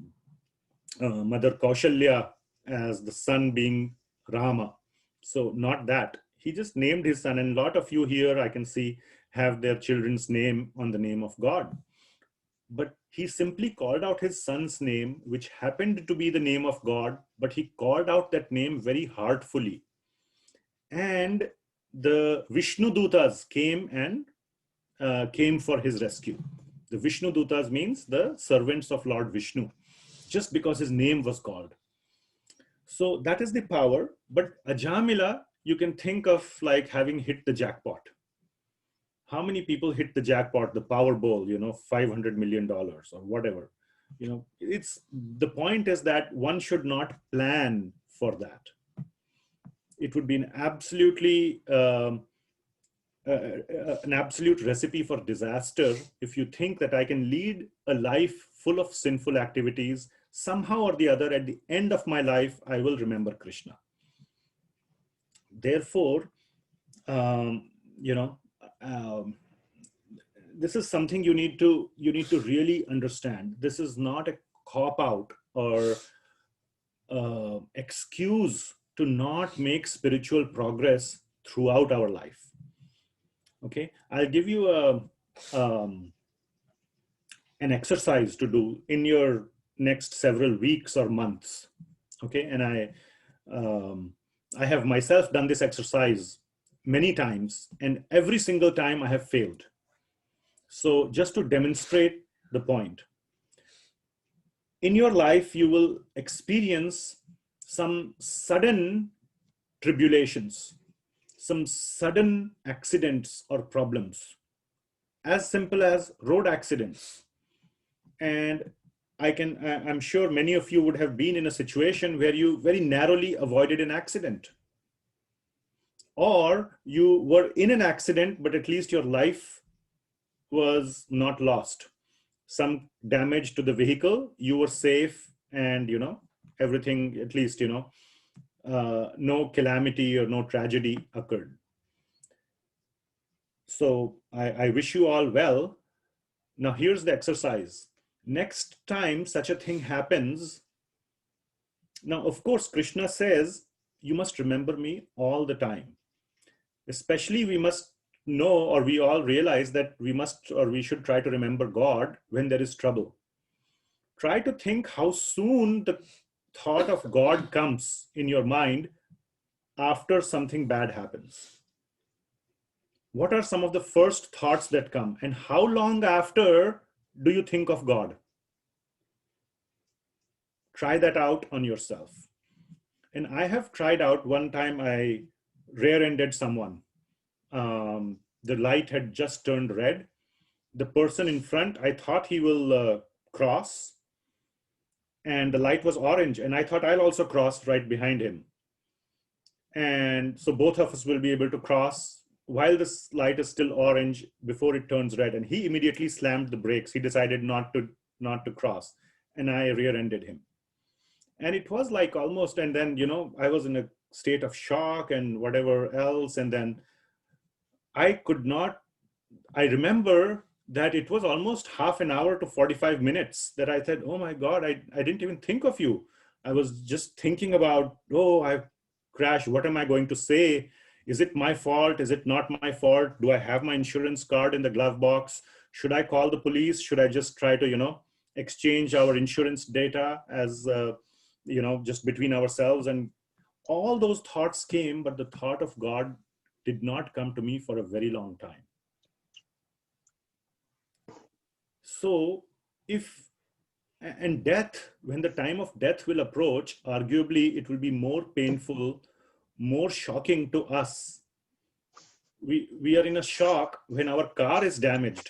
Kaushalya as the son being Rama. So not that. He just named his son, and a lot of you here I can see have their children's name on the name of God. But he simply called out his son's name, which happened to be the name of God, but he called out that name very heartfully. And the Vishnu Dutas came and came for his rescue. The Vishnu Dutas means the servants of Lord Vishnu, just because his name was called. So that is the power. But Ajamila, you can think of like having hit the jackpot. How many people hit the jackpot, the Powerball, $500 million or whatever? It's the point is that one should not plan for that. It would be an absolute recipe for disaster if you think that I can lead a life full of sinful activities. Somehow or the other, at the end of my life, I will remember Krishna. Therefore, this is something you need to really understand. This is not a cop out or excuse to not make spiritual progress throughout our life. Okay, I'll give you an exercise to do in your next several weeks or months. Okay, and I have myself done this exercise many times, and every single time I have failed. So just to demonstrate the point, in your life, you will experience some sudden tribulations, some sudden accidents or problems, as simple as road accidents. And I'm sure many of you would have been in a situation where you very narrowly avoided an accident. Or you were in an accident, but at least your life was not lost. Some damage to the vehicle, you were safe, and everything, at least no calamity or no tragedy occurred. So I wish you all well. Now here's the exercise. Next time such a thing happens, now of course Krishna says you must remember me all the time. Especially we must know, or we all realize that we should try to remember God when there is trouble. Try to think how soon the thought of God comes in your mind after something bad happens. What are some of the first thoughts that come, and how long after do you think of God? Try that out on yourself. And I have tried out one time, I rear-ended someone. The light had just turned red. The person in front, I thought he will cross, and the light was orange, and I thought I'll also cross right behind him. And so both of us will be able to cross while this light is still orange before it turns red. And he immediately slammed the brakes. He decided not to cross, and I rear-ended him. And it was like almost, and then I was in a state of shock and whatever else. And then I remember that it was almost half an hour to 45 minutes that I said, oh my God, I didn't even think of you. I was just thinking about, oh, I've crashed. What am I going to say? Is it my fault? Is it not my fault? Do I have my insurance card in the glove box? Should I call the police? Should I just try to, exchange our insurance data as, just between ourselves? And all those thoughts came, but the thought of God did not come to me for a very long time. So if, and death, when the time of death will approach, arguably it will be more painful, more shocking to us. We are in a shock when our car is damaged.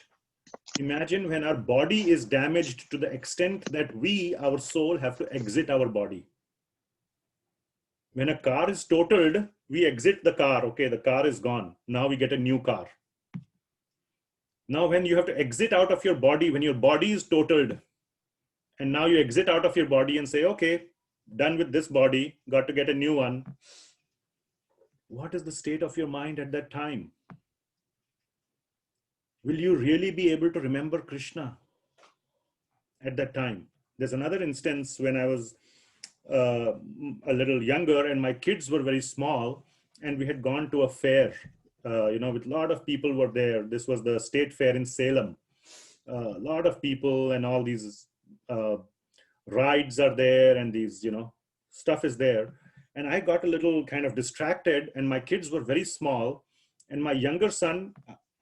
Imagine when our body is damaged to the extent that we, our soul, have to exit our body. When a car is totaled, we exit the car. Okay, the car is gone. Now we get a new car. Now, when you have to exit out of your body, when your body is totaled, and now you exit out of your body and say, okay, done with this body, got to get a new one. What is the state of your mind at that time? Will you really be able to remember Krishna at that time? There's another instance when I was a little younger and my kids were very small, and we had gone to a fair, with a lot of people were there. This was the state fair in Salem. A lot of people and all these rides are there, and these, stuff is there. And I got a little kind of distracted, and my kids were very small. And my younger son,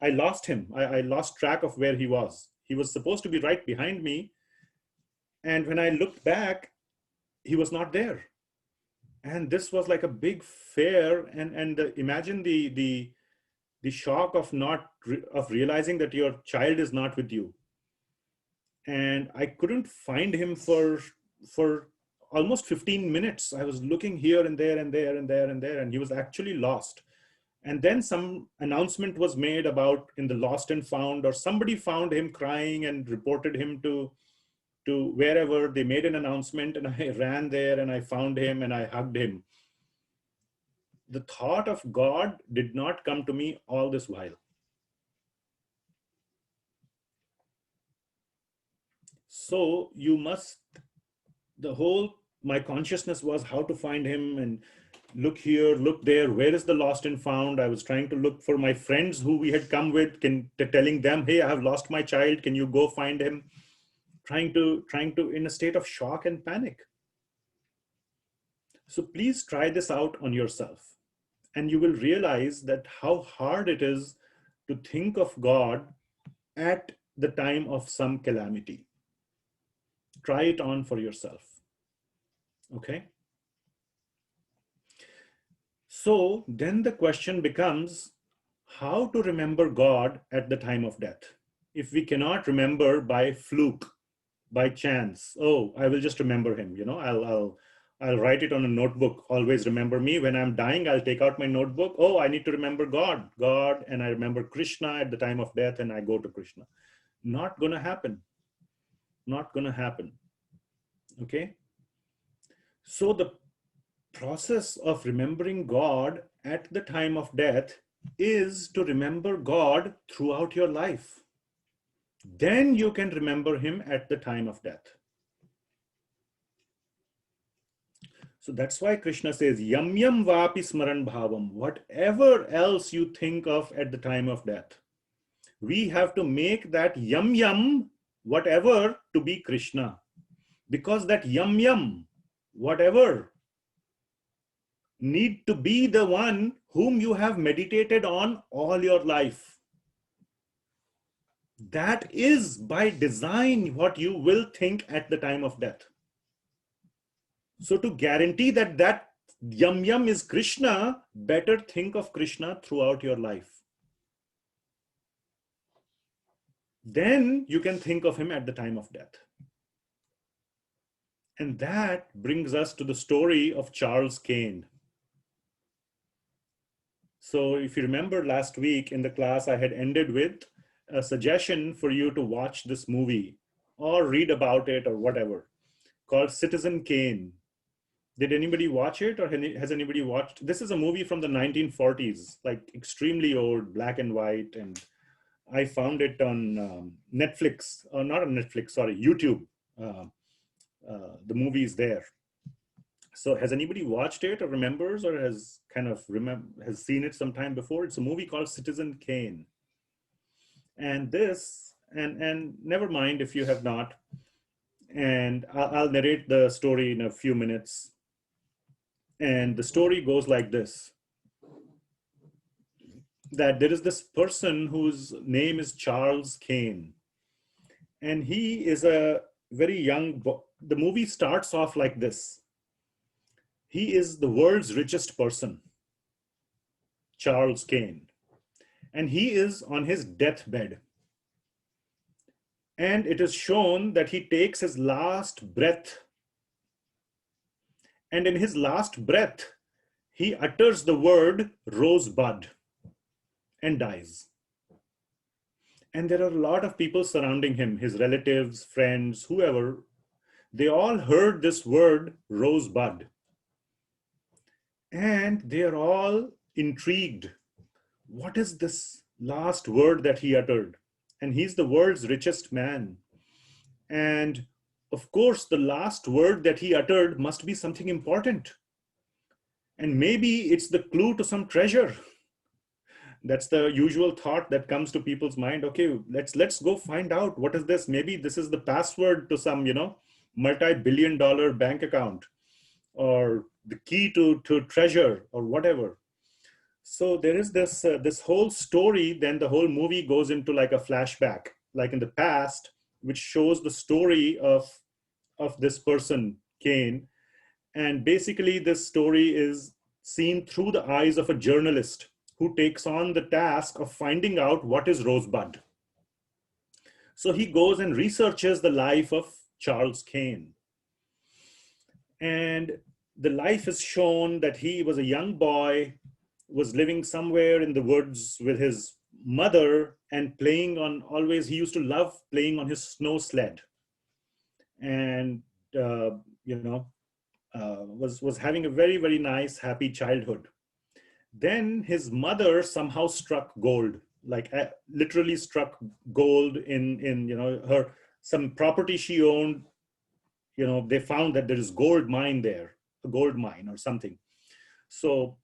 I lost him. I lost track of where he was. He was supposed to be right behind me. And when I looked back, he was not there. And this was like a big fair. And imagine the shock of of realizing that your child is not with you. And I couldn't find him for almost 15 minutes. I was looking here and there and there and there and there, and he was actually lost. And then some announcement was made about in the lost and found, or somebody found him crying and reported him to wherever. They made an announcement, and I ran there and I found him and I hugged him. The thought of God did not come to me all this while. So my consciousness was how to find him, and look here, look there, where is the lost and found? I was trying to look for my friends who we had come with, telling them, hey, I have lost my child, can you go find him? Trying to in a state of shock and panic. So please try this out on yourself, and you will realize that how hard it is to think of God at the time of some calamity. Try it on for yourself. Okay? So then the question becomes how to remember God at the time of death. If we cannot remember by fluke, by chance, oh, I will just remember him, I'll write it on a notebook, always remember me. When I'm dying, I'll take out my notebook. Oh, I need to remember God, and I remember Krishna at the time of death, and I go to Krishna. Not gonna happen. Not gonna happen. Okay? So the process of remembering God at the time of death is to remember God throughout your life. Then you can remember him at the time of death. So that's why Krishna says, yam yam vapi smaran bhavam, whatever else you think of at the time of death. We have to make that yam yam, whatever, to be Krishna. Because that yam yam, whatever, need to be the one whom you have meditated on all your life. That is by design what you will think at the time of death. So to guarantee that yam yam is Krishna, better think of Krishna throughout your life. Then you can think of him at the time of death. And that brings us to the story of Charles Kane. So if you remember last week in the class, I had ended with a suggestion for you to watch this movie or read about it or whatever, called Citizen Kane. Did anybody watch it, or has anybody watched? This is a movie from the 1940s, like extremely old, black and white. And I found it on Netflix, or not on Netflix, sorry, YouTube. The movie is there. So has anybody watched it or remembers, or has has seen it sometime before? It's a movie called Citizen Kane. And never mind if you have not. And I'll narrate the story in a few minutes. And the story goes like this, that there is this person whose name is Charles Kane. And he is a very young boy. The movie starts off like this. He is the world's richest person, Charles Kane, and he is on his deathbed. And it is shown that he takes his last breath. And in his last breath, he utters the word rosebud and dies. And there are a lot of people surrounding him, his relatives, friends, whoever. They all heard this word rosebud. And they are all intrigued. What is this last word that he uttered? And he's the world's richest man. And of course, the last word that he uttered must be something important. And maybe it's the clue to some treasure. That's the usual thought that comes to people's mind. Okay, let's go find out what is this. Maybe this is the password to some, multi-billion-dollar bank account, or the key to treasure, or whatever. So there is this whole story. Then the whole movie goes into like a flashback, like in the past, which shows the story of this person, Kane. And basically, this story is seen through the eyes of a journalist who takes on the task of finding out what is rosebud. So he goes and researches the life of Charles Kane. And the life is shown that he was a young boy, was living somewhere in the woods with his mother, and playing on, always, he used to love playing on his snow sled. And, was having a very, very nice, happy childhood. Then his mother somehow struck gold, like literally struck gold in her, some property she owned. They found that there is gold mine there, a gold mine or something. So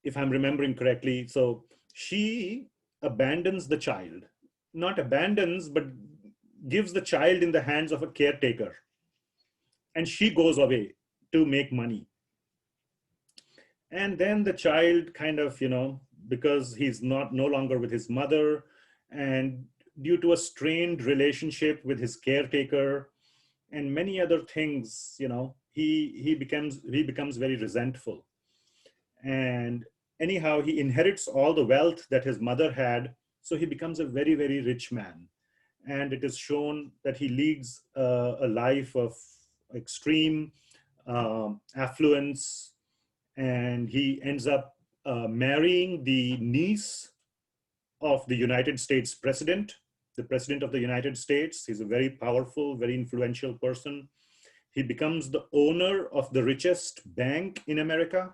if I'm remembering correctly, so she abandons the child, not abandons, but gives the child in the hands of a caretaker. And she goes away to make money. And then the child kind of, because he's no longer with his mother, and due to a strained relationship with his caretaker and many other things, he becomes very resentful. And anyhow, he inherits all the wealth that his mother had. So he becomes a very, very rich man. And it is shown that he leads a life of extreme affluence. And he ends up marrying the niece of the United States president, the president of the United States. He's a very powerful, very influential person. He becomes the owner of the richest bank in America,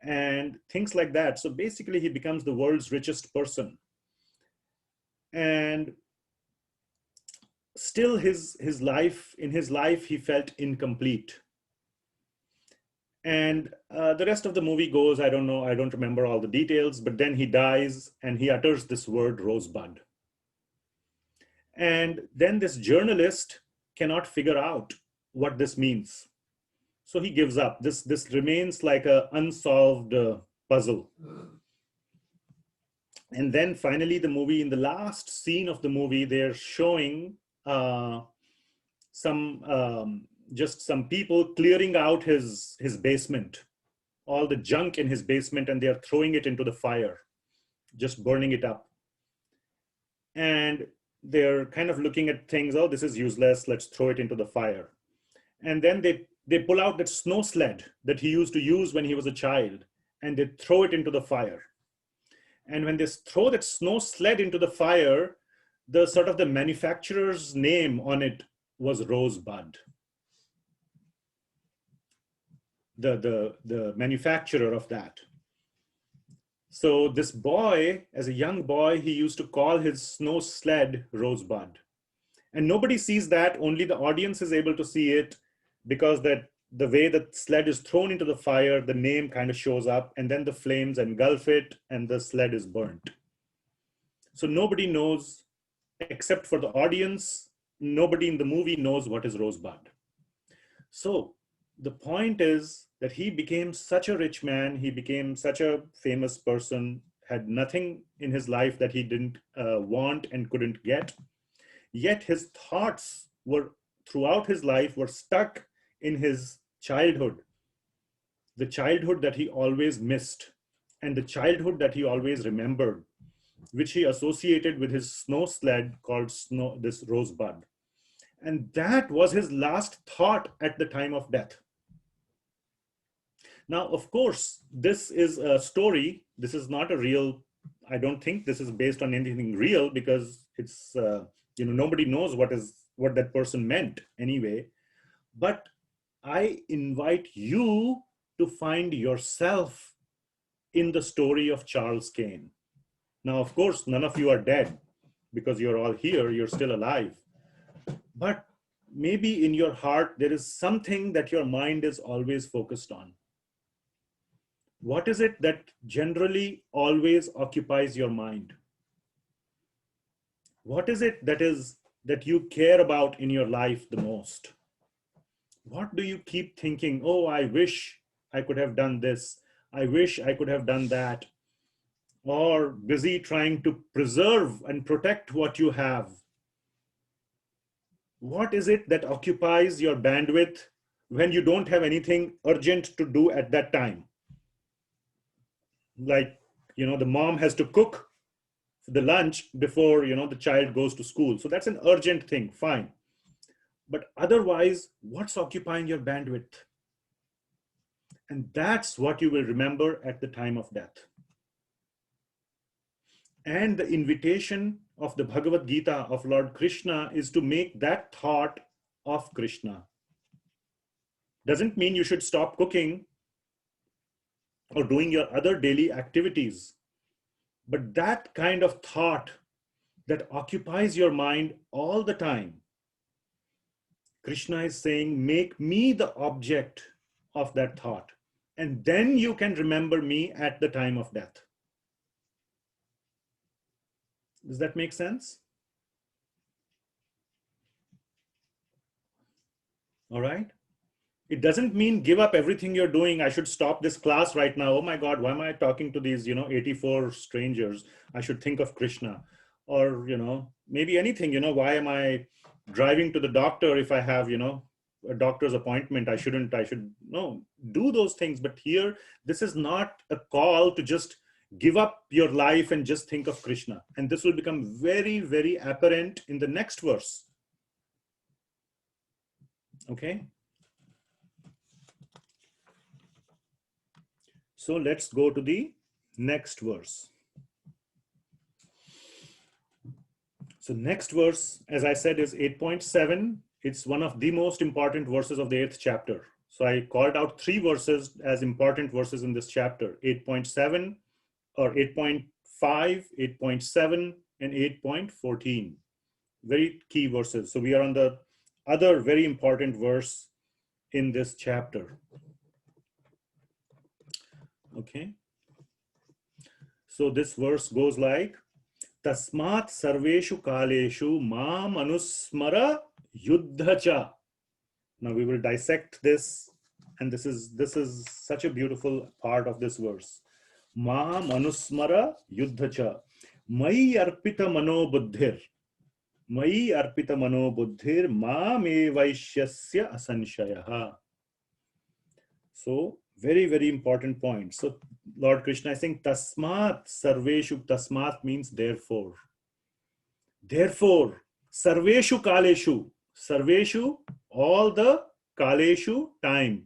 and things like that. So basically, he becomes the world's richest person. And still, in his life, he felt incomplete. And the rest of the movie goes, I don't know, I don't remember all the details, but then he dies and he utters this word rosebud. And then this journalist cannot figure out what this means. So he gives up. This remains like an unsolved puzzle. And then finally, the movie, in the last scene of the movie, they're showing just some people clearing out his basement, all the junk in his basement, and they're throwing it into the fire, just burning it up. And they're kind of looking at things, oh, this is useless, let's throw it into the fire. And then they pull out that snow sled that he used to use when he was a child, and they throw it into the fire. And when they throw that snow sled into the fire, the sort of the manufacturer's name on it was Rosebud. The manufacturer of that. So this boy, as a young boy, he used to call his snow sled Rosebud. And nobody sees that, only the audience is able to see it, because that the way the sled is thrown into the fire, the name kind of shows up, and then the flames engulf it and the sled is burnt. So nobody knows, except for the audience, nobody in the movie knows what is Rosebud. So the point is that he became such a rich man, he became such a famous person, had nothing in his life that he didn't want and couldn't get. Yet his thoughts were throughout his life were stuck in his childhood, the childhood that he always missed, and the childhood that he always remembered, which he associated with his snow sled called this rosebud. And that was his last thought at the time of death. Now, of course, this is a story. This is not a real, I don't think this is based on anything real, because it's, nobody knows what that person meant anyway. But I invite you to find yourself in the story of Charles Kane. Now, of course, none of you are dead because you're all here, you're still alive. But maybe in your heart, there is something that your mind is always focused on. What is it that generally always occupies your mind? What is it that you care about in your life the most? What do you keep thinking, oh, I wish I could have done this. I wish I could have done that. Or busy trying to preserve and protect what you have. What is it that occupies your bandwidth when you don't have anything urgent to do at that time? Like, the mom has to cook the lunch before, the child goes to school. So that's an urgent thing, fine. But otherwise, what's occupying your bandwidth? And that's what you will remember at the time of death. And the invitation of the Bhagavad Gita of Lord Krishna is to make that thought of Krishna. Doesn't mean you should stop cooking or doing your other daily activities. But that kind of thought that occupies your mind all the time, Krishna is saying, make me the object of that thought. And then you can remember me at the time of death. Does that make sense? All right. It doesn't mean give up everything you're doing. I should stop this class right now. Oh my God, why am I talking to these, 84 strangers? I should think of Krishna. Or, maybe anything, why am I driving to the doctor if I have, a doctor's appointment? I should do those things. But here, this is not a call to just give up your life and just think of Krishna. And this will become very, very apparent in the next verse. Okay. So let's go to the next verse. So next verse, as I said, is 8.7. It's one of the most important verses of the 8th chapter. So I called out 3 verses as important verses in this chapter: 8.7 or 8.5, 8.7, and 8.14. Very key verses. So we are on the other very important verse in this chapter. Okay. So this verse goes like, Tasmat sarveshu kaleshu mam anusmara yuddhacha. Now we will dissect this, and this is such a beautiful part of this verse. Mam anusmara yuddhacha. Mai arpita mano buddhir. Mai arpita mano buddhir mam evaishyasya asanshayah. So very, very important point. So Lord Krishna is saying, Tasmat sarveshu. Tasmat means therefore. Therefore, sarveshu kaleshu. Sarveshu, all the kaleshu, time.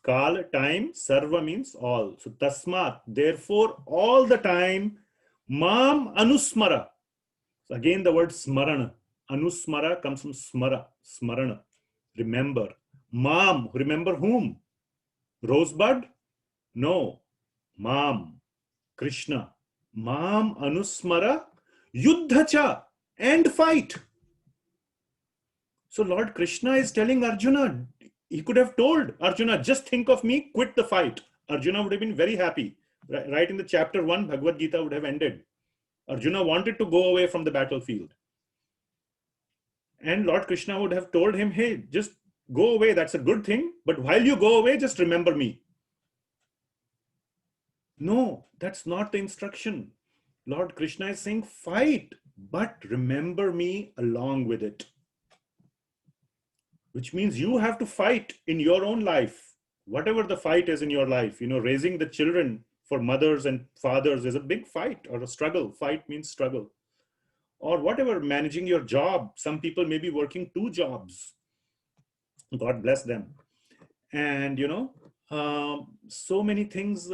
Kal, time. Sarva means all. So tasmat, therefore, all the time, mam anusmara. So again, the word smarana. Anusmara comes from smara, smarana. Remember. Mam, remember whom? Rosebud? No. Mam, Krishna. Mam anusmara yuddhacha, and fight. So Lord Krishna is telling Arjuna, he could have told Arjuna, just think of me, quit the fight. Arjuna would have been very happy. Right in the chapter 1, Bhagavad Gita would have ended. Arjuna wanted to go away from the battlefield. And Lord Krishna would have told him, hey, just go away, that's a good thing. But while you go away, just remember me. No, that's not the instruction. Lord Krishna is saying, fight. but remember me along with it. Which means you have to fight in your own life, whatever the fight is in your life. Raising the children for mothers and fathers is a big fight or a struggle. Fight means struggle. Or whatever, managing your job. Some people may be working 2 jobs. God bless them. And, so many things,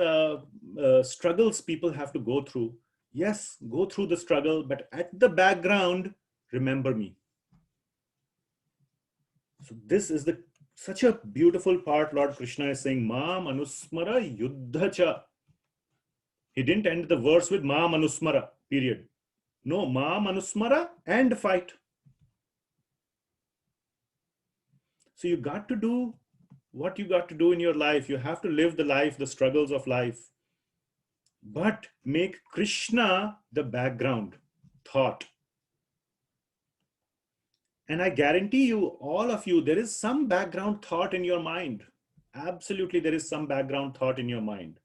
struggles people have to go through. Yes, go through the struggle, but at the background, remember me. So this is such a beautiful part. Lord Krishna is saying, Ma manusmara yuddha cha. He didn't end the verse with Ma manusmara, period. No, Ma manusmara and fight. So you got to do what you got to do in your life. You have to live the life, the struggles of life. But make Krishna the background thought. And I guarantee you, all of you, there is some background thought in your mind. Absolutely, there is some background thought in your mind.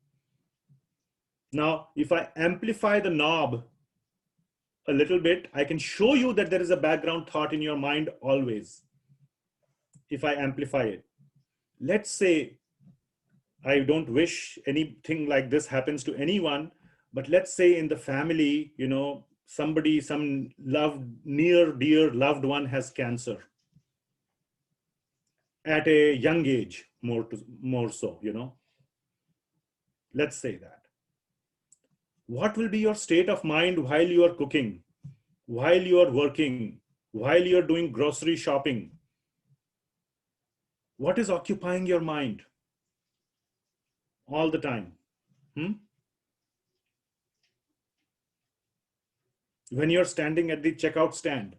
Now, if I amplify the knob a little bit, I can show you that there is a background thought in your mind always. If I amplify it. Let's say, I don't wish anything like this happens to anyone, but let's say in the family, somebody, some loved, near, dear loved one has cancer at a young age, more so, Let's say that. What will be your state of mind while you are cooking, while you are working, while you are doing grocery shopping? What is occupying your mind all the time? When you're standing at the checkout stand,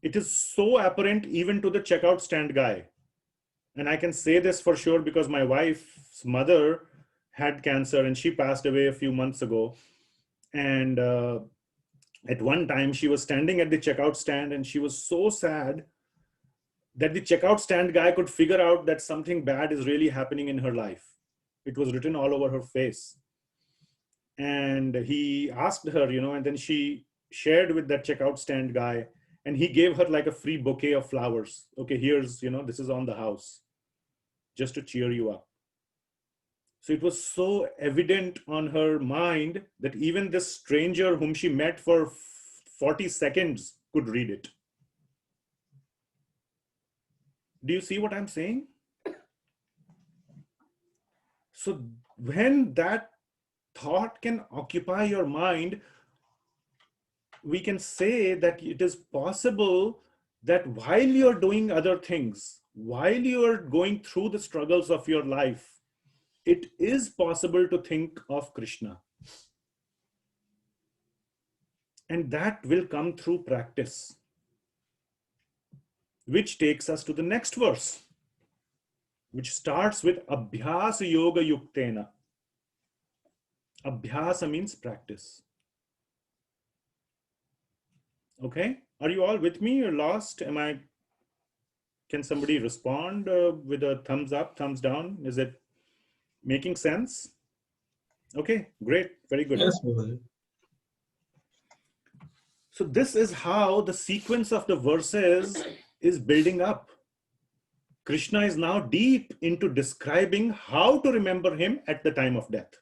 it is so apparent even to the checkout stand guy. And I can say this for sure because my wife's mother had cancer and she passed away a few months ago. And at one time she was standing at the checkout stand and she was so sad that the checkout stand guy could figure out that something bad is really happening in her life. It was written all over her face. And he asked her, and then she shared with that checkout stand guy, and he gave her like a free bouquet of flowers. Okay, here's, this is on the house, just to cheer you up. So it was so evident on her mind that even this stranger whom she met for 40 seconds could read it. Do you see what I'm saying? So when that thought can occupy your mind, we can say that it is possible that while you're doing other things, while you're going through the struggles of your life, it is possible to think of Krishna. And that will come through practice, which takes us to the next verse, which starts with Abhyasa Yoga Yuktena. Abhyasa means practice. Okay, are you all with me? You're lost? Can somebody respond with a thumbs up, thumbs down? Is it making sense? Okay, great, very good. Yes, Bhagavad. So this is how the sequence of the verses is building up. Krishna is now deep into describing how to remember him at the time of death.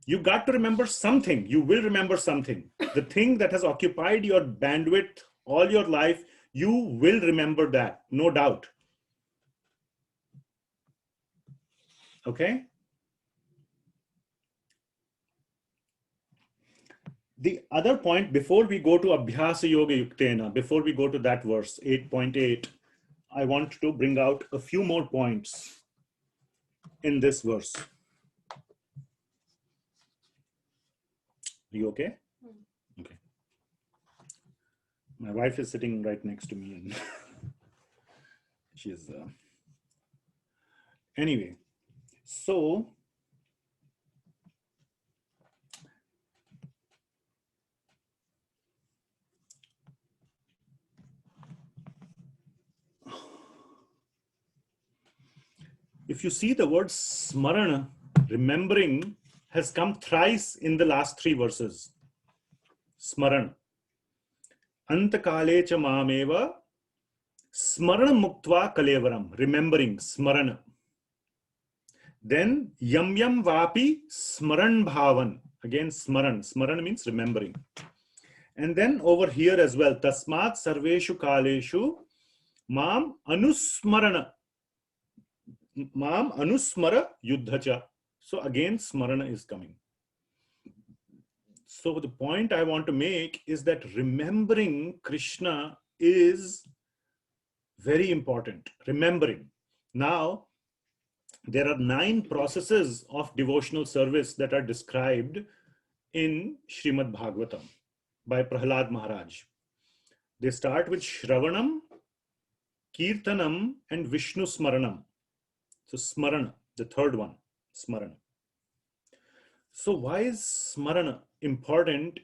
You got to remember something. You will remember something. The thing that has occupied your bandwidth all your life, you will remember that, no doubt. Okay? The other point, before we go to Abhyasa Yoga Yuktena, before we go to that verse, 8.8, I want to bring out a few more points in this verse. Are you okay? Okay. My wife is sitting right next to me and she is... Anyway, so... If you see the word smarana, remembering, has come thrice in the last 3 verses. Smaran. Antakale cha mameva smarana muktva kalevaram. Remembering, smarana. Then yam yam vapi smaran bhavan. Again, smaran. Smaran means remembering. And then over here as well, tasmat sarveshu kaleshu mam anusmarana. Mam anusmara yuddhacha. So again, smarana is coming. So the point I want to make is that remembering Krishna is very important. Remembering. Now, there are 9 processes of devotional service that are described in Srimad Bhagavatam by Prahlad Maharaj. They start with Shravanam, Kirtanam, and Vishnu Smaranam. So Smarana, the third one, Smarana. So why is Smarana important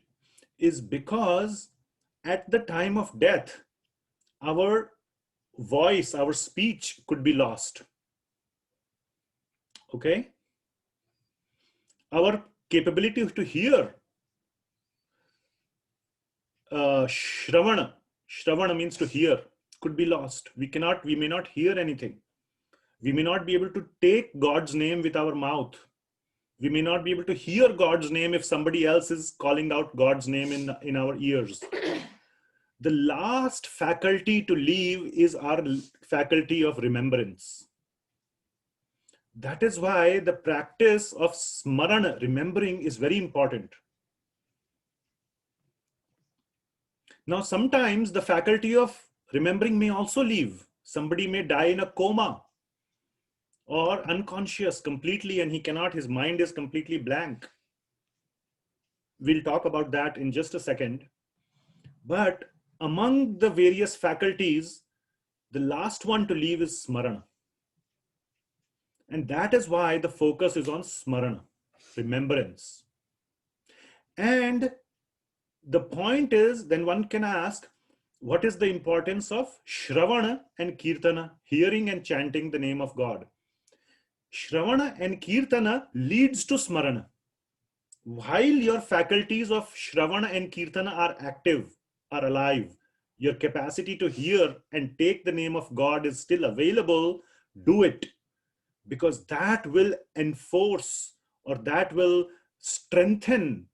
is because at the time of death, our voice, our speech could be lost. Okay? Our capability to hear, Shravana means to hear, could be lost. We may not hear anything. We may not be able to take God's name with our mouth. We may not be able to hear God's name if somebody else is calling out God's name in our ears. The last faculty to leave is our faculty of remembrance. That is why the practice of smarana, remembering, is very important. Now, sometimes the faculty of remembering may also leave. Somebody may die in a coma or unconscious completely, and his mind is completely blank. We'll talk about that in just a second. But among the various faculties, the last one to leave is smarana. And that is why the focus is on smarana, remembrance. And the point is, then one can ask, what is the importance of Shravana and Kirtana, hearing and chanting the name of God? Shravana and Kirtana leads to Smarana. While your faculties of Shravana and Kirtana are active, are alive, your capacity to hear and take the name of God is still available, do it. Because that will enforce or that will strengthen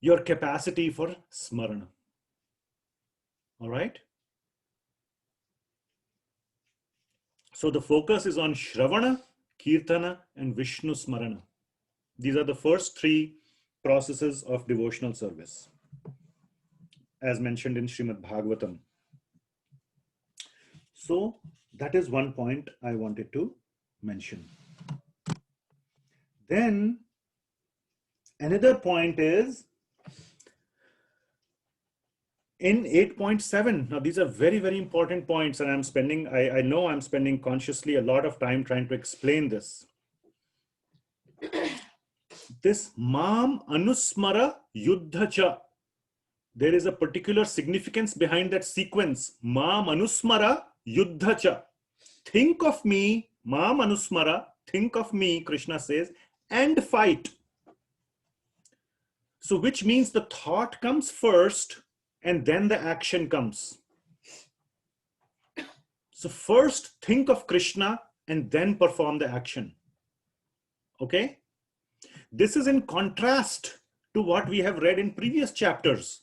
your capacity for Smarana. All right? So the focus is on Shravana, Kirtana, and Vishnu Smarana. These are the first 3 processes of devotional service, as mentioned in Srimad Bhagavatam. So that is one point I wanted to mention. Then another point is in 8.7. Now these are very, very important points, and I know I'm spending consciously a lot of time trying to explain this. This Mam Anusmara Yuddhacha. There is a particular significance behind that sequence. Mam Anusmara Yuddhacha. Think of me, Mam Anusmara, think of me, Krishna says, and fight. So which means the thought comes first and then the action comes. So first think of Krishna and then perform the action. Okay? This is in contrast to what we have read in previous chapters,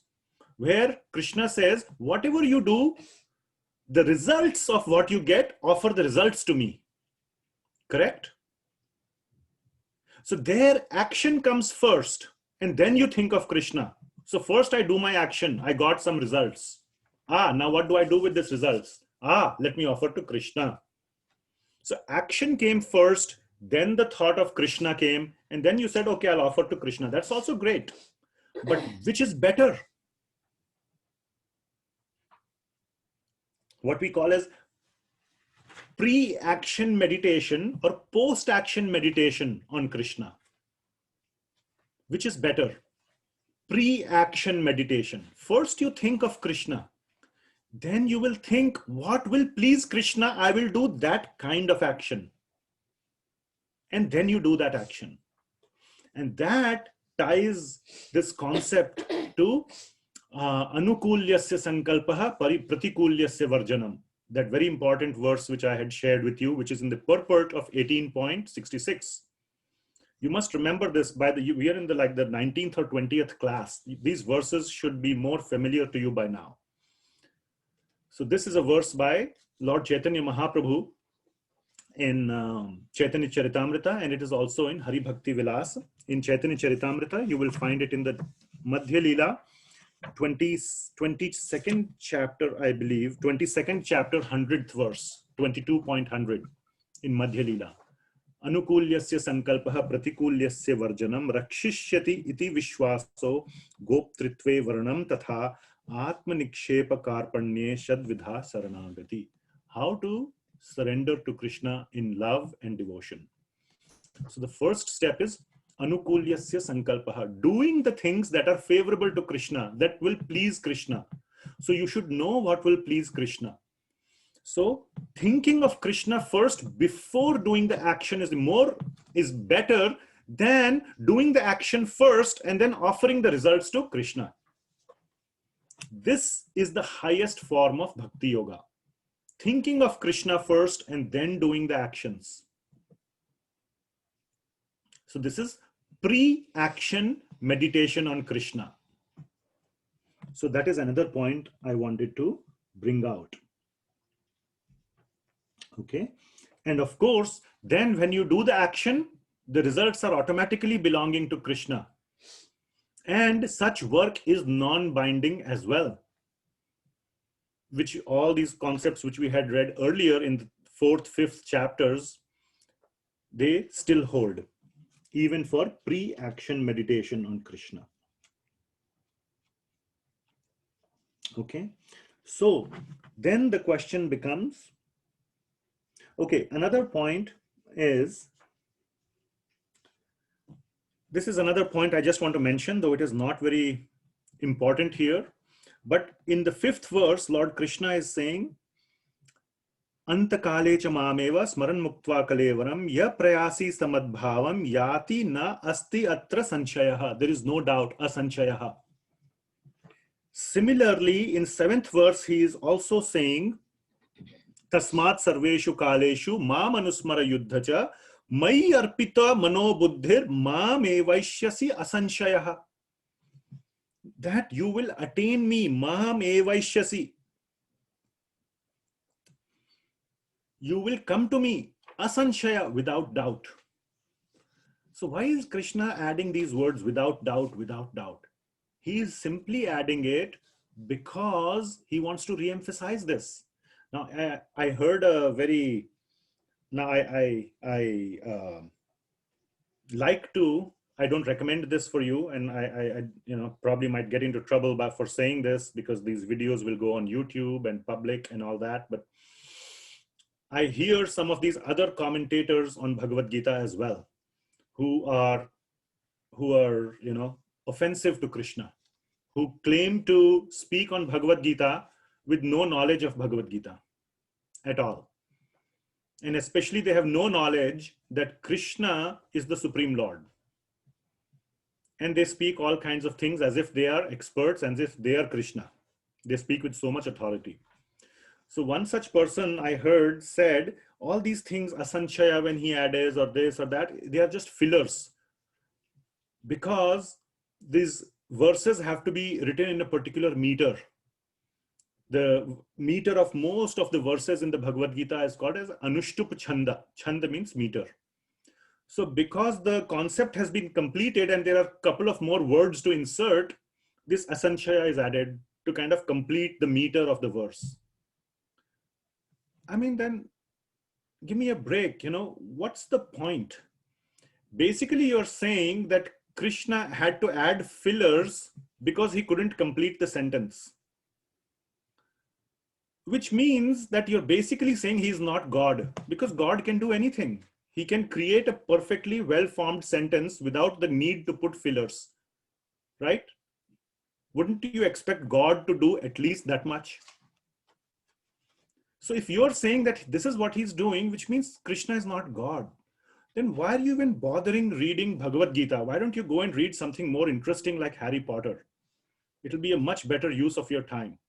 where Krishna says, whatever you do, the results of what you get, offer the results to me. Correct? So their action comes first, and then you think of Krishna. So first I do my action, I got some results. Now what do I do with these results? Let me offer to Krishna. So action came first, then the thought of Krishna came, and then you said, okay, I'll offer to Krishna. That's also great. But which is better? What we call as pre-action meditation or post-action meditation on Krishna. Which is better? Pre-action meditation. First you think of Krishna. Then you will think, what will please Krishna? I will do that kind of action. And then you do that action. And that ties this concept to anukulyasya sankalpaha pratikulyasya varjanam. That very important verse which I had shared with you, which is in the purport of 18.66. You must remember this. We are in the 19th or 20th class. These verses should be more familiar to you by now. So this is a verse by Lord Chaitanya Mahaprabhu in Chaitanya Charitamrita, and it is also in Hari Bhakti Vilas. In Chaitanya Charitamrita, you will find it in the Madhya Leela, 22nd chapter, I believe, 22nd chapter, 100th verse, 22.100 in Madhya Leela. Anukulyasya sankalpaha pratikulyasya varjanam rakshishyati iti vishwaso goptritve varnam tatha atma nikshepa karpanye shadvidha saranagati. How to surrender to Krishna in love and devotion. So the first step is anukulyasya sankalpaha, doing the things that are favorable to Krishna, that will please Krishna. So you should know what will please Krishna. So thinking of Krishna first before doing the action is better than doing the action first and then offering the results to Krishna. This is the highest form of bhakti yoga. Thinking of Krishna first and then doing the actions. So this is pre-action meditation on Krishna. So that is another point I wanted to bring out. Okay. And of course, then when you do the action, the results are automatically belonging to Krishna. And such work is non-binding as well. Which all these concepts which we had read earlier in the 4th, 5th chapters, they still hold, even for pre-action meditation on Krishna. Okay. So then the question becomes, okay, another point is, this is another point I just want to mention, though it is not very important here. But in the 5th verse, Lord Krishna is saying, Antakale cha mameva smaran muktva kalevaram ya prayasi samadbhavam yati na asti atra sanchayaha. There is no doubt, asanchayaha. Similarly, in 7th verse, he is also saying, Tasmat sarveshu kaleshu mam anusmara yuddhacha mai arpita manobuddhir mam evaishyasi asanchayaha. That you will attain me, mam evaishyasi. You will come to me, asanshaya, without doubt. So why is Krishna adding these words, without doubt, without doubt? He is simply adding it because he wants to re-emphasize this. Now, I heard a very, now I like to, I don't recommend this for you, and I probably might get into trouble for saying this because these videos will go on YouTube and public and all that, but I hear some of these other commentators on Bhagavad Gita as well, who are offensive to Krishna, who claim to speak on Bhagavad Gita with no knowledge of Bhagavad Gita at all. And especially they have no knowledge that Krishna is the Supreme Lord. And they speak all kinds of things as if they are experts, as if they are Krishna. They speak with so much authority. So one such person I heard said, all these things, asanchaya when he adds or this or that, they are just fillers. Because these verses have to be written in a particular meter. The meter of most of the verses in the Bhagavad Gita is called as Anushtup Chanda. Chanda means meter. So because the concept has been completed and there are a couple of more words to insert, this asanchaya is added to kind of complete the meter of the verse. I mean, then give me a break, what's the point? Basically, you're saying that Krishna had to add fillers because he couldn't complete the sentence. Which means that you're basically saying he's not God, because God can do anything. He can create a perfectly well-formed sentence without the need to put fillers, right? Wouldn't you expect God to do at least that much? So if you're saying that this is what he's doing, which means Krishna is not God. then why are you even bothering reading Bhagavad Gita? Why don't you go and read something more interesting like Harry Potter? It'll be a much better use of your time.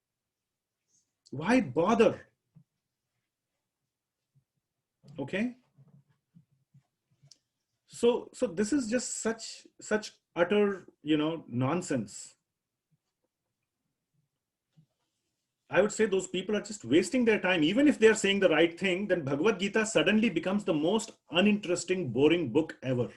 Why bother? Okay. So this is just such utter, nonsense. I would say those people are just wasting their time. Even if they're saying the right thing, then Bhagavad Gita suddenly becomes the most uninteresting, boring book ever.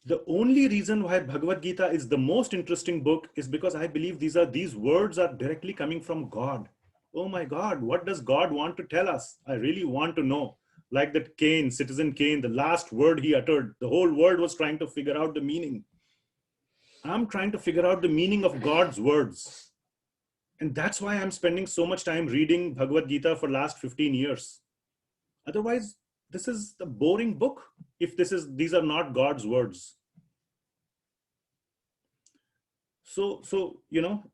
The only reason why Bhagavad Gita is the most interesting book is because I believe these words are directly coming from God. Oh my God, what does God want to tell us? I really want to know. Like that Cain, Citizen Cain, the last word he uttered, the whole world was trying to figure out the meaning. I'm trying to figure out the meaning of God's words. And that's why I'm spending so much time reading Bhagavad Gita for last 15 years. Otherwise, this is the boring book if these are not God's words. So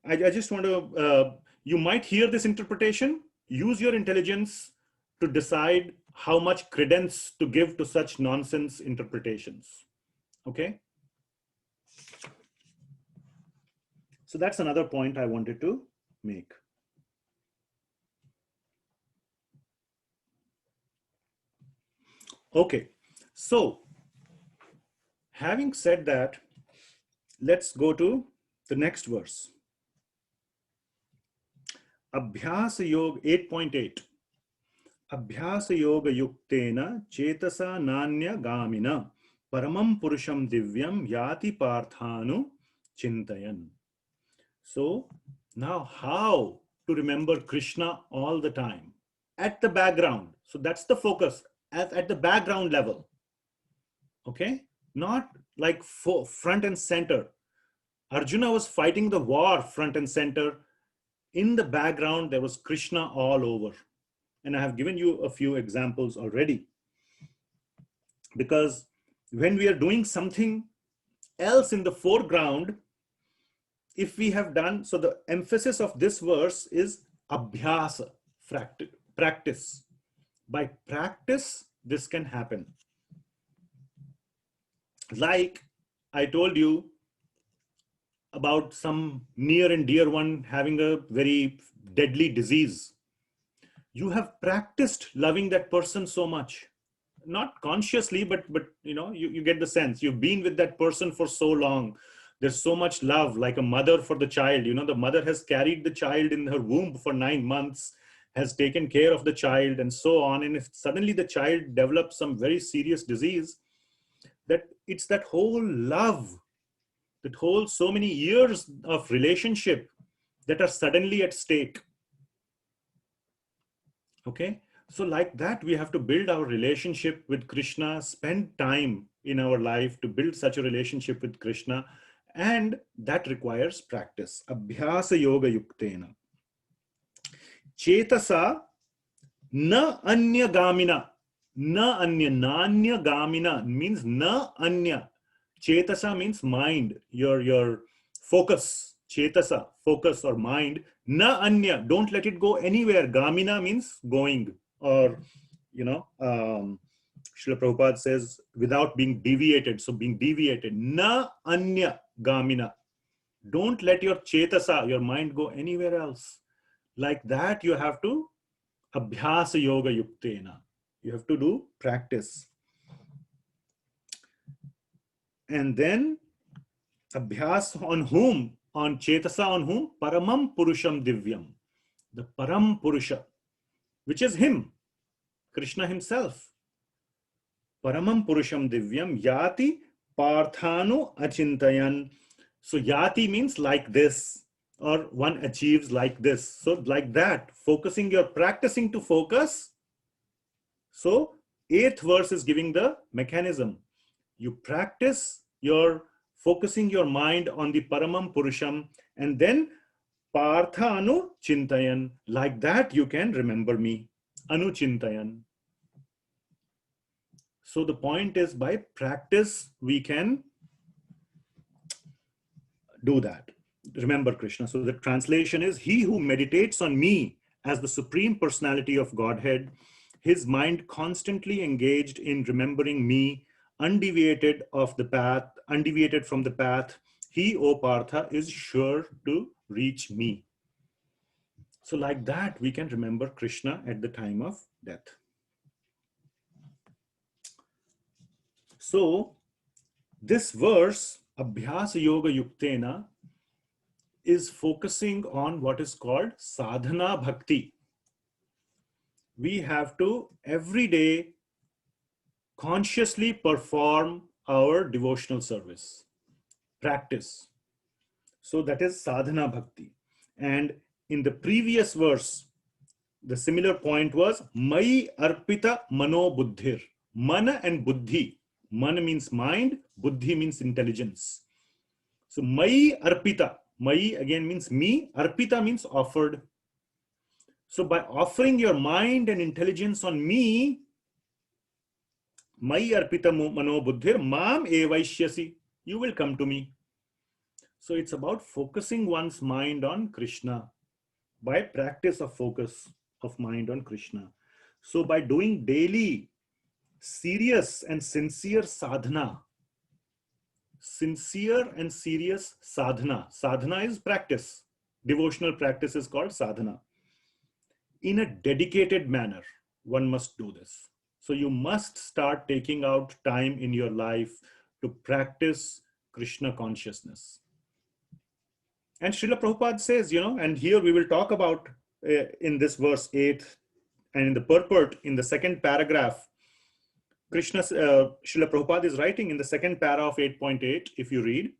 I just want to, you might hear this interpretation, use your intelligence to decide how much credence to give to such nonsense interpretations. Okay. So that's another point I wanted to make. Okay. So having said that, let's go to the next verse. Abhyasa Yoga 8.8. Abhyasa Yoga Yuktena Chetasa Nanya Gamina Paramam Purusham Divyam Yati Parthanu Chintayan. So now how to remember Krishna all the time at the background. So that's the focus at the background level. Okay, not like front and center. Arjuna was fighting the war front and center. In the background, there was Krishna all over. And I have given you a few examples already. Because when we are doing something else in the foreground, if we have done, so the emphasis of this verse is abhyasa, practice. By practice, this can happen. Like I told you about some near and dear one having a very deadly disease. You have practiced loving that person so much, not consciously, but you get the sense. You've been with that person for so long. There's so much love, like a mother for the child. The mother has carried the child in her womb for 9 months, has taken care of the child, and so on. And if suddenly the child develops some very serious disease, that it's that whole love, that whole so many years of relationship that are suddenly at stake. Okay, so like that, we have to build our relationship with Krishna, spend time in our life to build such a relationship with Krishna, and that requires practice. Abhyasa yoga yuktena. Chetasa na anya gamina. Na anya, nanya gamina means na anya. Chetasa means mind, your focus. Chetasa, focus or mind. Na anya, don't let it go anywhere. Gamina means going, or Srila Prabhupada says without being deviated. So being deviated. Na anya gamina. Don't let your chetasa, your mind, go anywhere else. Like that, you have to abhyasa yoga yuktena. You have to do practice. And then abhyas on whom? On chetasa on whom? Paramam Purusham Divyam. The Param Purusha, which is him, Krishna himself. Paramam Purusham Divyam Yati Parthanu Achintayan. So Yati means like this, or one achieves like this. So like that, practicing to focus. So 8th verse is giving the mechanism. You practice your focusing your mind on the Paramam Purusham, and then Partha Anu Chintayan. Like that, you can remember me. Anu Chintayan. So the point is, by practice, we can do that. Remember Krishna. So the translation is, he who meditates on me as the Supreme Personality of Godhead, his mind constantly engaged in remembering me, undeviated from the path. He, O Partha, is sure to reach me. So like that, we can remember Krishna at the time of death. So this verse, Abhyasa Yoga Yuktena, is focusing on what is called sadhana bhakti. We have to every day consciously perform our devotional service, practice. So that is sadhana bhakti. And in the previous verse, the similar point was Mai Arpita Mano Buddhir. Mana and Buddhi. Mana means mind, Buddhi means intelligence. So Mai Arpita. Mai again means me, Arpita means offered. So by offering your mind and intelligence on me, Mai Arpita Mano Buddhir, Mam Evaishyasi, you will come to me. So it's about focusing one's mind on Krishna by practice of focus of mind on Krishna. So by doing daily serious and sincere sadhana, sincere and serious sadhana. Sadhana is practice. Devotional practice is called sadhana. In a dedicated manner, one must do this. So you must start taking out time in your life to practice Krishna consciousness. And Srila Prabhupada says, and here we will talk about in this verse 8 and in the purport in the second paragraph, Srila Prabhupada is writing in the second para of 8.8, if you read,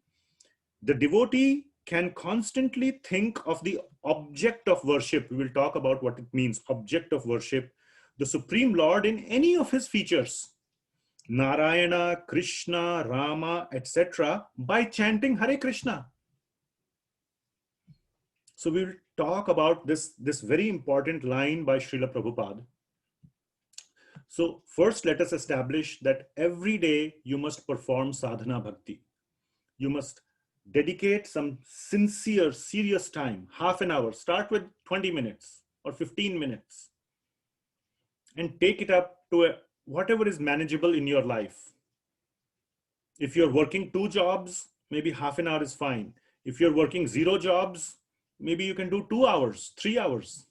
the devotee can constantly think of the object of worship. We will talk about what it means, object of worship, the Supreme Lord in any of his features, Narayana, Krishna, Rama, etc., by chanting Hare Krishna. So we will talk about this very important line by Srila Prabhupada. So first, let us establish that every day you must perform sadhana bhakti. You must dedicate some sincere, serious time, half an hour. Start with 20 minutes or 15 minutes and take it up to whatever is manageable in your life. If you're working 2 jobs, maybe half an hour is fine. If you're working 0 jobs, maybe you can do 2 hours, 3 hours,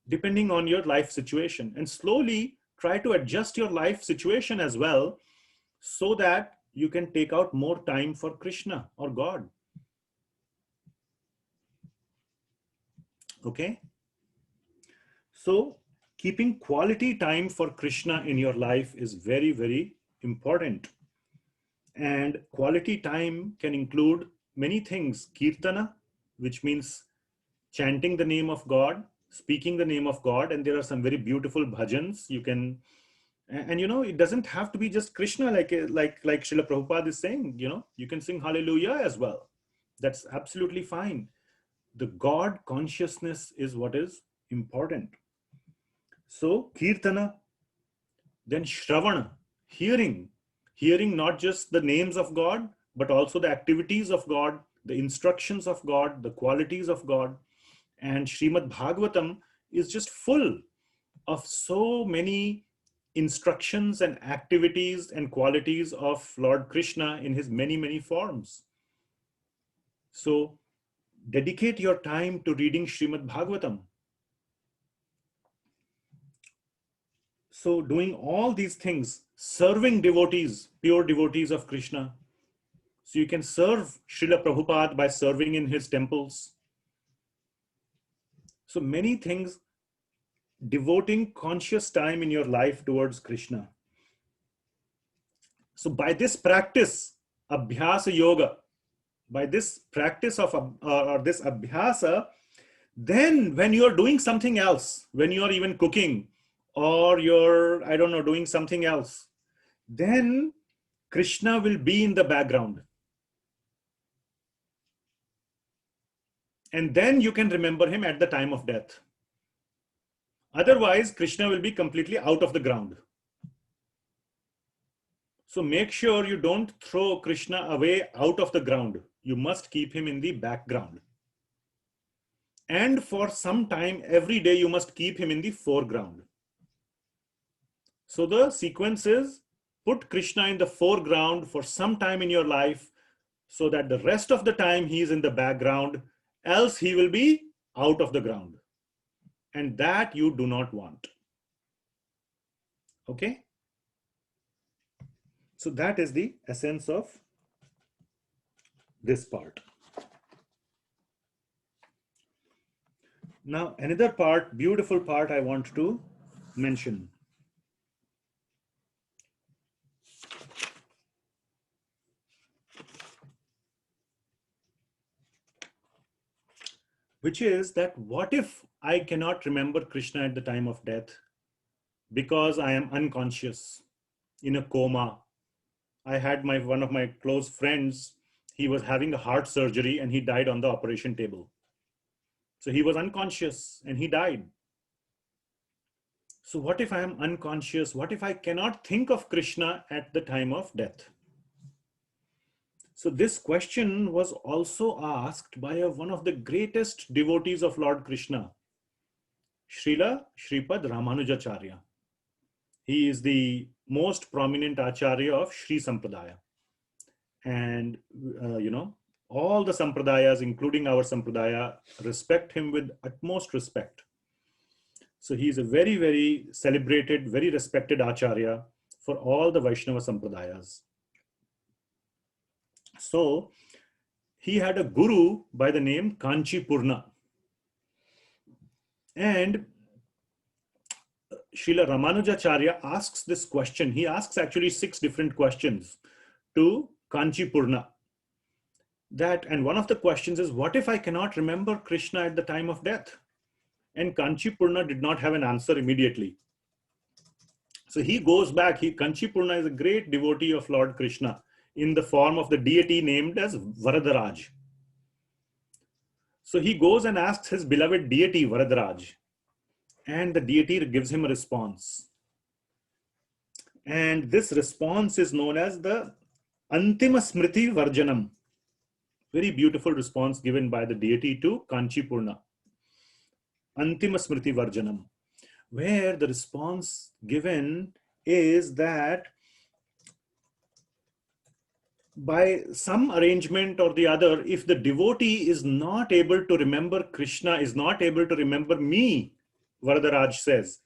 depending on your life situation. And slowly try to adjust your life situation as well so that you can take out more time for Krishna or God. Okay? So keeping quality time for Krishna in your life is very, very important. And quality time can include many things. Kirtana, which means chanting the name of God, speaking the name of God. And there are some very beautiful bhajans you can, and it doesn't have to be just Krishna, like Srila Prabhupada is saying, you can sing hallelujah as well. That's absolutely fine. The God consciousness is what is important. So Kirtana, then Shravana, hearing not just the names of God, but also the activities of God, the instructions of God, the qualities of God. And Srimad Bhagavatam is just full of so many instructions and activities and qualities of Lord Krishna in his many, many forms. So dedicate your time to reading Srimad Bhagavatam. So doing all these things, serving devotees, pure devotees of Krishna. So you can serve Srila Prabhupada by serving in his temples. So many things, devoting conscious time in your life towards Krishna. So by this practice, Abhyasa Yoga, by this practice of or this Abhyasa, then when you're doing something else, when you're even cooking or you're, doing something else, then Krishna will be in the background. And then you can remember him at the time of death. Otherwise, Krishna will be completely out of the ground. So make sure you don't throw Krishna away out of the ground. You must keep him in the background. And for some time, every day, you must keep him in the foreground. So the sequence is put Krishna in the foreground for some time in your life so that the rest of the time he is in the background, else he will be out of the ground. And that you do not want. Okay? So that is the essence of this part. Now, another part, beautiful part I want to mention. Which is that what if I cannot remember Krishna at the time of death because I am unconscious, in a coma? I had one of my close friends, he was having a heart surgery and he died on the operation table. So he was unconscious and he died. So what if I am unconscious? What if I cannot think of Krishna at the time of death? So this question was also asked by one of the greatest devotees of Lord Krishna, Srila Sripad Ramanujacharya. He is the most prominent Acharya of Sri Sampradaya. And, all the Sampradayas, including our Sampradaya, respect him with utmost respect. So he is a very, very celebrated, very respected Acharya for all the Vaishnava Sampradayas. So he had a guru by the name Kanchi Purna. And Srila Ramanujacharya asks this question. He asks actually 6 different questions to Kanchi Purna. And one of the questions is, what if I cannot remember Krishna at the time of death? And Kanchi Purna did not have an answer immediately. So he goes back. Kanchi Purna is a great devotee of Lord Krishna in the form of the deity named as Varadaraj. So he goes and asks his beloved deity Varadaraj, and the deity gives him a response. And this response is known as the Antima Smriti Varjanam. Very beautiful response given by the deity to Kanchi Purna. Antima Smriti Varjanam, where the response given is that by some arrangement or the other, if the devotee is not able to remember Krishna, is not able to remember me, Varadaraj says,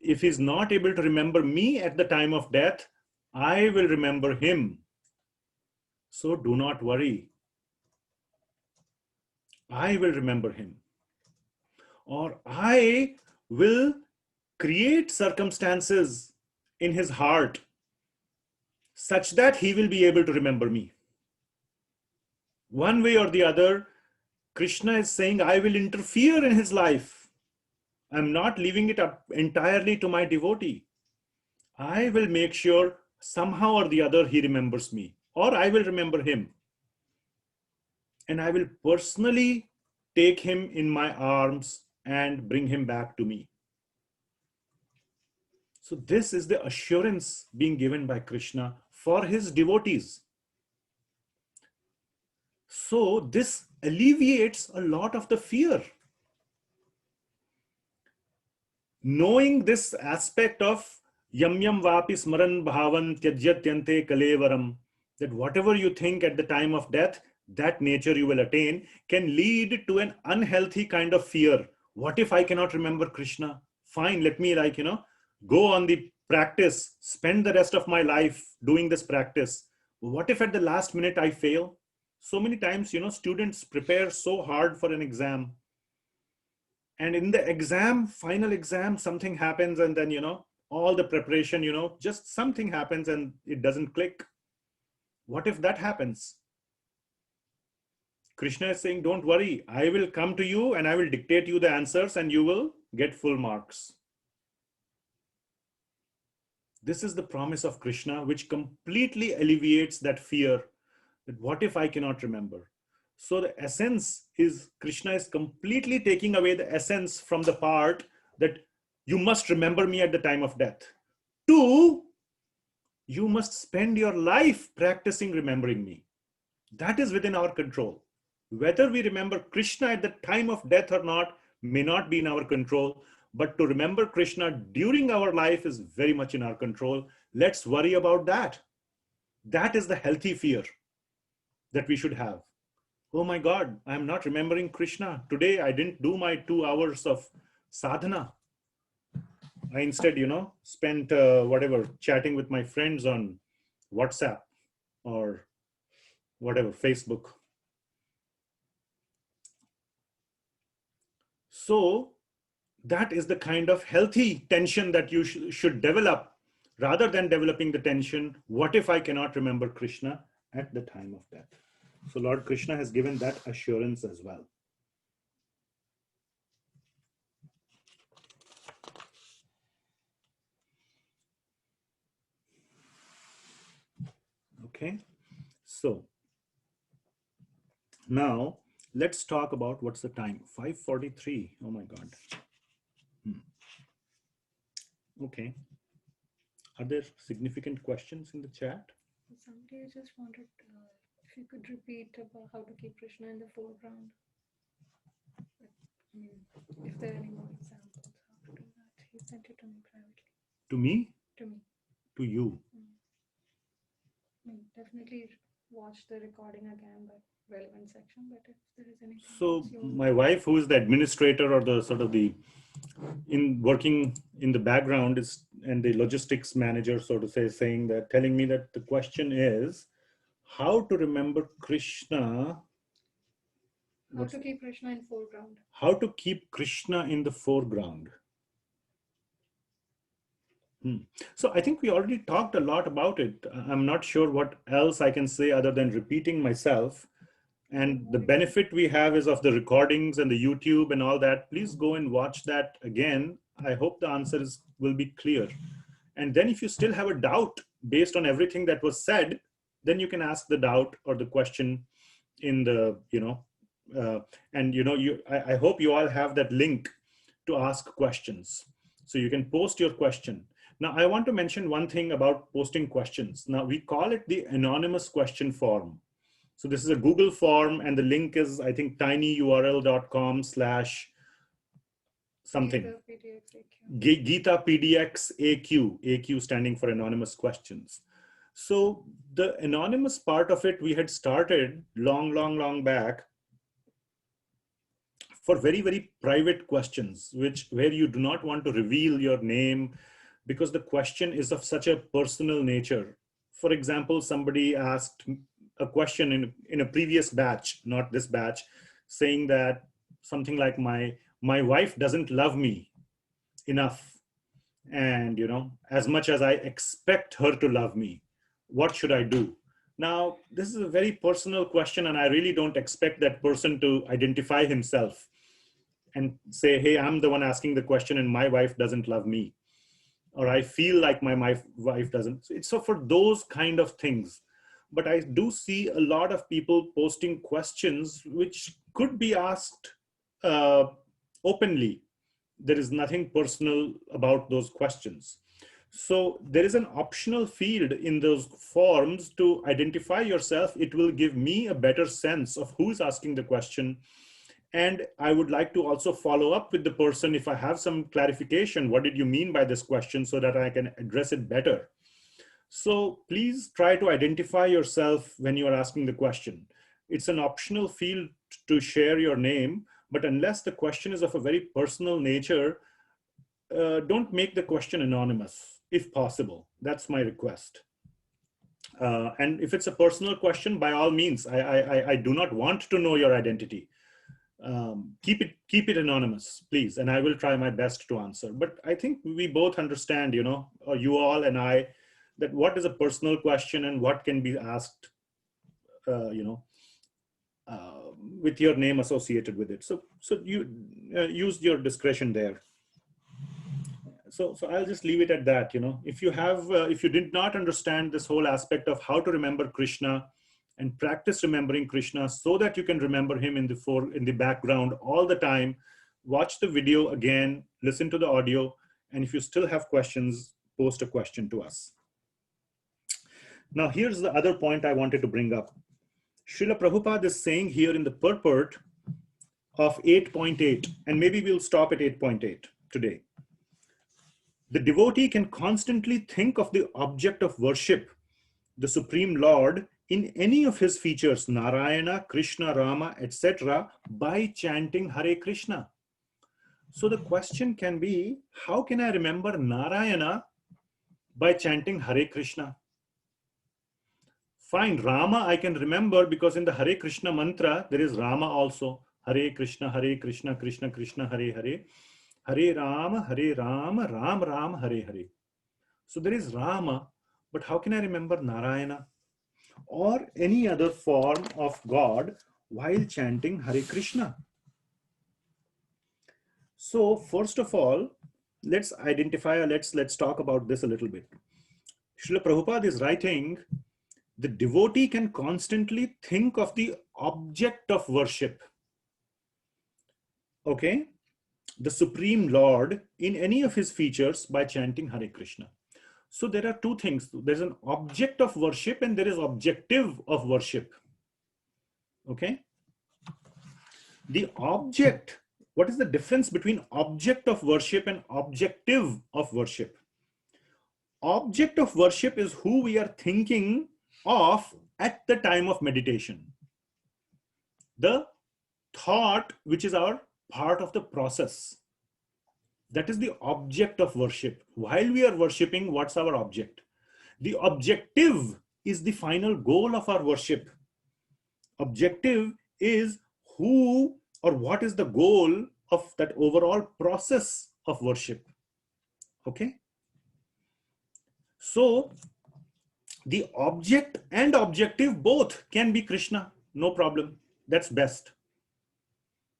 if he's not able to remember me at the time of death, I will remember him. So do not worry. I will remember him. Or I will create circumstances in his heart such that he will be able to remember me. One way or the other, Krishna is saying, I will interfere in his life. I'm not leaving it up entirely to my devotee. I will make sure somehow or the other he remembers me, or I will remember him. And I will personally take him in my arms and bring him back to me. So this is the assurance being given by Krishna for his devotees. So this alleviates a lot of the fear. Knowing this aspect of yam yam vapi smaran bhavan tyajyatyante kalevaram, that whatever you think at the time of death, that nature you will attain, can lead to an unhealthy kind of fear. What if I cannot remember Krishna? Fine, let me go on the practice, spend the rest of my life doing this practice. What if at the last minute I fail? So many times, students prepare so hard for an exam. And in the exam, final exam, something happens and then, all the preparation, just something happens and it doesn't click. What if that happens? Krishna is saying, don't worry, I will come to you and I will dictate you the answers and you will get full marks. This is the promise of Krishna, which completely alleviates that fear that what if I cannot remember? So the essence is Krishna is completely taking away the essence from the part that you must remember me at the time of death. To, you must spend your life practicing remembering me. That is within our control. Whether we remember Krishna at the time of death or not may not be in our control, but to remember Krishna during our life is very much in our control. Let's worry about that. That is the healthy fear that we should have. Oh my God, I'm not remembering Krishna. Today I didn't do my 2 hours of sadhana. I instead, spent whatever, chatting with my friends on WhatsApp or whatever, Facebook. So that is the kind of healthy tension that you should develop rather than developing the tension, what if I cannot remember Krishna at the time of death? So Lord Krishna has given that assurance as well. Okay, so now let's talk about what's the time. 5:43. Oh my God. Okay. Are there significant questions in the chat? Somebody just wanted if you could repeat about how to keep Krishna in the foreground. If there are any more examples how to do that. He sent it to me privately. To me? To me. To you? Definitely watch the recording again, but relevant section. But if there is anything so my wife, who is the administrator or the sort of the working in the background, is and the logistics manager, so to say, telling me that the question is how to remember Krishna. How to keep Krishna in foreground. How to keep Krishna in the foreground. So I think we already talked a lot about it. I'm not sure what else I can say other than repeating myself. And the benefit we have is of the recordings and the YouTube and all that. Please go and watch that again. I hope the answer will be clear. And then if you still have a doubt based on everything that was said, then you can ask the doubt or the question in the, I hope you all have that link to ask questions. So you can post your question. Now, I want to mention one thing about posting questions. Now, we call it the anonymous question form. So this is a Google form, and the link is, I think, tinyurl.com/something. Gita PDX AQ, AQ standing for anonymous questions. So the anonymous part of it, we had started long back for very, very private questions, where you do not want to reveal your name because the question is of such a personal nature. For example, somebody asked a question in a previous batch, not this batch, saying that something like my wife doesn't love me enough, and as much as I expect her to love me, what should I do? Now, this is a very personal question, and I really don't expect that person to identify himself and say, hey, I'm the one asking the question and my wife doesn't love me, or I feel like my wife doesn't. It's so for those kind of things. But I do see a lot of people posting questions which could be asked openly. There is nothing personal about those questions. So there is an optional field in those forms to identify yourself. It will give me a better sense of who is asking the question. And I would like to also follow up with the person if I have some clarification. What did you mean by this question, so that I can address it better? So please try to identify yourself when you are asking the question. It's an optional field to share your name, but unless the question is of a very personal nature, don't make the question anonymous, if possible. That's my request. And if it's a personal question, by all means, I do not want to know your identity. Keep it anonymous, please, and I will try my best to answer. But I think we both understand, or you all and I, that what is a personal question and what can be asked, with your name associated with it. So you use your discretion there. So I'll just leave it at that. If you did not understand this whole aspect of how to remember Krishna and practice remembering Krishna so that you can remember him in the background all the time, watch the video again, listen to the audio, and if you still have questions, post a question to us. Now, here's the other point I wanted to bring up. Srila Prabhupada is saying here in the purport of 8.8, and maybe we'll stop at 8.8 today. The devotee can constantly think of the object of worship, the Supreme Lord, in any of his features, Narayana, Krishna, Rama, etc., by chanting Hare Krishna. So the question can be, how can I remember Narayana by chanting Hare Krishna? Fine, Rama I can remember because in the Hare Krishna mantra, there is Rama also. Hare Krishna, Krishna Krishna, Hare Hare. Hare Rama, Ram Ram, Hare Hare. So there is Rama, but how can I remember Narayana or any other form of God while chanting Hare Krishna? So first of all, let's identify, let's talk about this a little bit. Srila Prabhupada is writing, the devotee can constantly think of the object of worship, okay, the Supreme Lord in any of his features by chanting Hare Krishna. So there are two things. There's an object of worship and there is objective of worship. Okay. The object, what is the difference between object of worship and objective of worship? Object of worship is who we are thinking of at the time of meditation. The thought, which is our part of the process. That is the object of worship. While we are worshiping, what's our object? The objective is the final goal of our worship. Objective is who or what is the goal of that overall process of worship. Okay. So the object and objective both can be Krishna. No problem. That's best.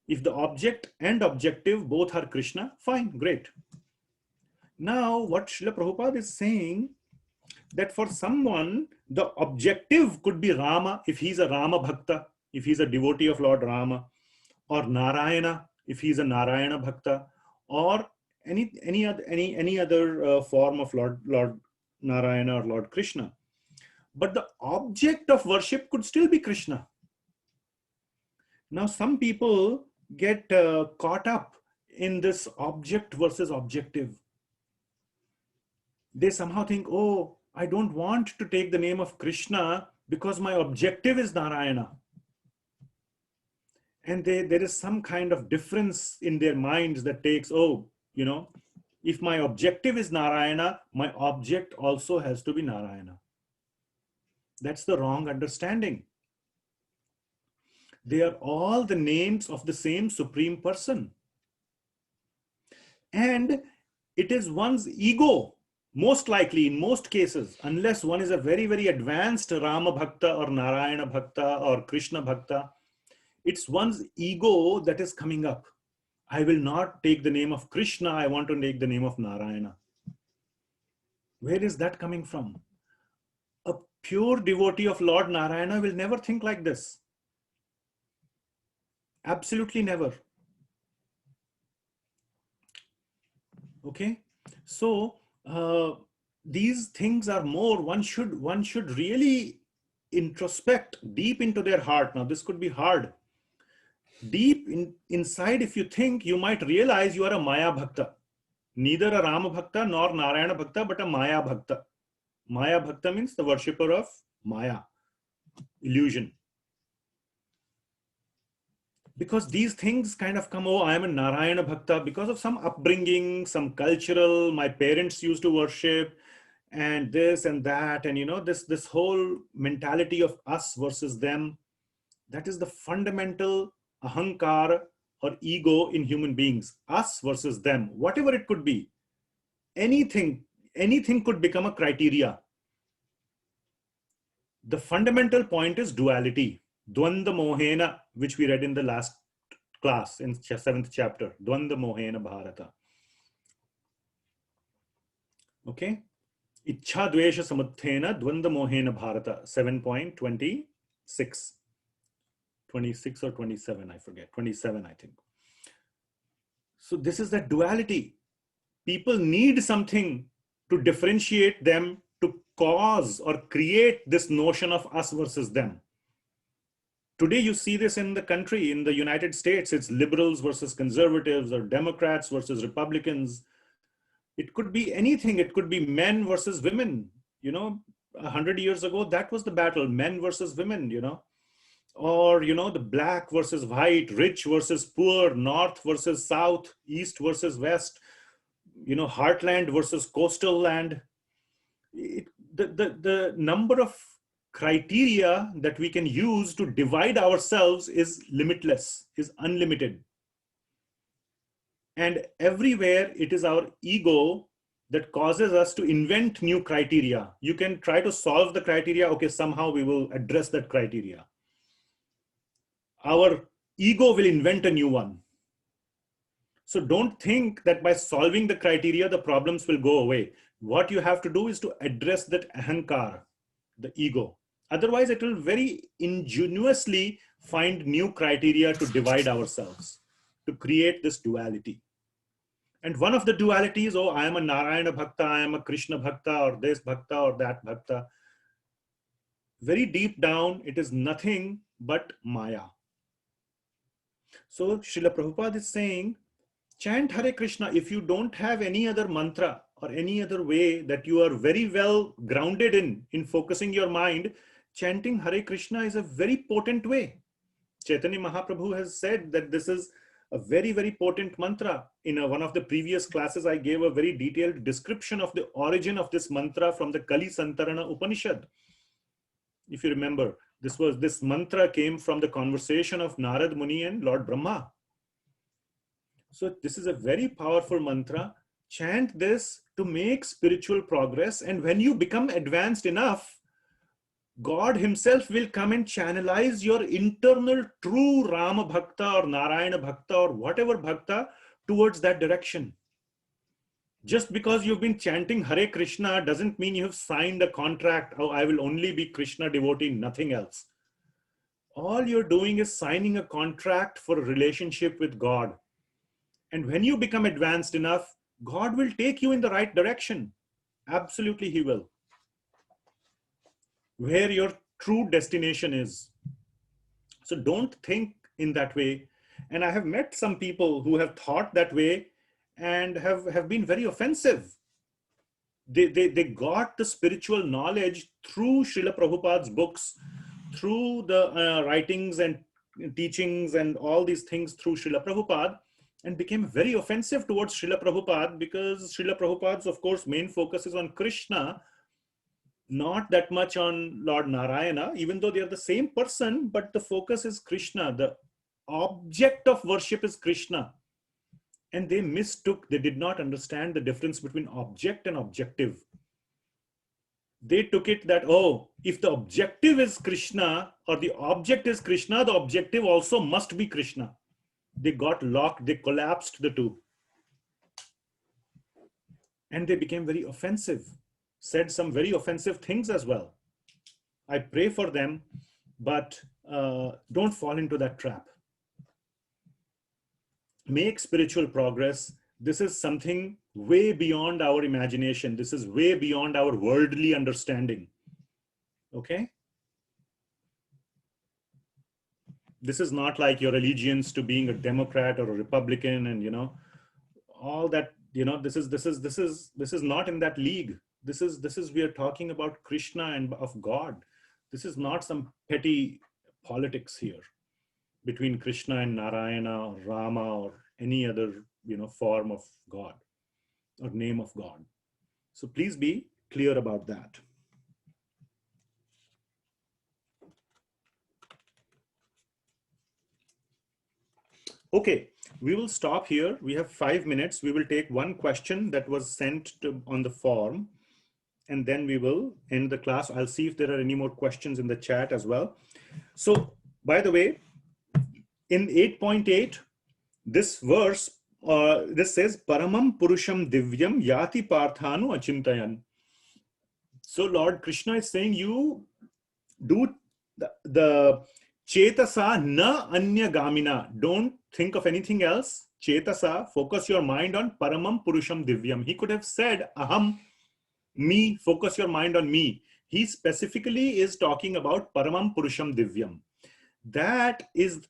If the object and objective both are Krishna, fine, great. Now, what Srila Prabhupada is saying, that for someone, the objective could be Rama, if he's a Rama Bhakta, if he's a devotee of Lord Rama, or Narayana, if he's a Narayana Bhakta, or any other form of Lord Narayana or Lord Krishna. But the object of worship could still be Krishna. Now, some people get caught up in this object versus objective. They somehow think, oh, I don't want to take the name of Krishna because my objective is Narayana. And there is some kind of difference in their minds that takes, oh, you know, if my objective is Narayana, my object also has to be Narayana. That's the wrong understanding. They are all the names of the same Supreme Person. And it is one's ego, most likely in most cases, unless one is a very, very advanced Rama Bhakta or Narayana Bhakta or Krishna Bhakta, it's one's ego that is coming up. I will not take the name of Krishna, I want to take the name of Narayana. Where is that coming from? A pure devotee of Lord Narayana will never think like this. Absolutely never. Okay, so these things are more, one should really introspect deep into their heart. Now this could be hard. Deep inside, if you think, you might realize you are a Maya Bhakta. Neither a Rama Bhakta nor Narayana Bhakta, but a Maya Bhakta. Maya Bhakta means the worshipper of Maya, illusion. Because these things kind of come, oh, I am a Narayana Bhakta because of some upbringing, some cultural, my parents used to worship, and this and that, and you know, this whole mentality of us versus them. That is the fundamental ahankara or ego in human beings, us versus them, whatever it could be. Anything could become a criteria. The fundamental point is duality, Dvanda Mohena, which we read in the last class in 7th chapter, Dvanda Mohena Bharata. Okay, Ichha Dvesha Samuthena Dvanda Mohena Bharata, 7.26. 26 or 27, I forget, 27, I think. So this is that duality. People need something to differentiate them, to cause or create this notion of us versus them. Today, you see this in the country, in the United States, it's liberals versus conservatives or Democrats versus Republicans. It could be anything. It could be men versus women. 100 years ago, that was the battle, men versus women, or, the black versus white, rich versus poor, north versus south, east versus west, heartland versus coastal land. The number of criteria that we can use to divide ourselves is limitless, is unlimited. And everywhere it is our ego that causes us to invent new criteria. You can try to solve the criteria. Okay, somehow we will address that criteria. Our ego will invent a new one. So don't think that by solving the criteria, the problems will go away. What you have to do is to address that ahankar, the ego. Otherwise, it will very ingeniously find new criteria to divide ourselves, to create this duality. And one of the dualities, oh, I am a Narayana Bhakta, I am a Krishna Bhakta, or this Bhakta, or that Bhakta. Very deep down, it is nothing but Maya. So Srila Prabhupada is saying, chant Hare Krishna. If you don't have any other mantra or any other way that you are very well grounded in focusing your mind, chanting Hare Krishna is a very potent way. Chaitanya Mahaprabhu has said that this is a very, very potent mantra. In one of the previous classes, I gave a very detailed description of the origin of this mantra from the Kali Santarana Upanishad. If you remember, this mantra came from the conversation of Narad Muni and Lord Brahma. So this is a very powerful mantra. Chant this to make spiritual progress. And when you become advanced enough, God himself will come and channelize your internal true Rama Bhakta or Narayana Bhakta or whatever Bhakta towards that direction. Just because you've been chanting Hare Krishna doesn't mean you have signed a contract. Oh, I will only be Krishna devotee, nothing else. All you're doing is signing a contract for a relationship with God. And when you become advanced enough, God will take you in the right direction. Absolutely, he will. Where your true destination is. So don't think in that way. And I have met some people who have thought that way and have been very offensive. They got the spiritual knowledge through Srila Prabhupada's books, through the writings and teachings and all these things through Srila Prabhupada, and became very offensive towards Srila Prabhupada because Srila Prabhupada's, of course, main focus is on Krishna, not that much on Lord Narayana, even though they are the same person, but the focus is Krishna. The object of worship is Krishna. And they did not understand the difference between object and objective. They took it that, oh, if the objective is Krishna or the object is Krishna, the objective also must be Krishna. They got locked, they collapsed the two. And they became very offensive, said some very offensive things as well. I pray for them, but don't fall into that trap. Make spiritual progress. This is something way beyond our imagination. This is way beyond our worldly understanding. Okay? This is not like your allegiance to being a Democrat or a Republican and all that, this is not in that league. This is we are talking about Krishna and of God. This is not some petty politics here between Krishna and Narayana or Rama or any other form of God or name of God. So please be clear about that. Okay, we will stop here. We have 5 minutes. We will take one question that was sent on the form, and then we will end the class. I'll see if there are any more questions in the chat as well. So, by the way, in 8.8, this verse, this says, Paramam Purusham Divyam Yati Parthanu Achintayan. So Lord Krishna is saying, you do the Chetasa na anya gamina. Don't think of anything else. Chetasa, focus your mind on Paramam Purusham Divyam. He could have said, Aham, me, focus your mind on me. He specifically is talking about Paramam Purusham Divyam. That is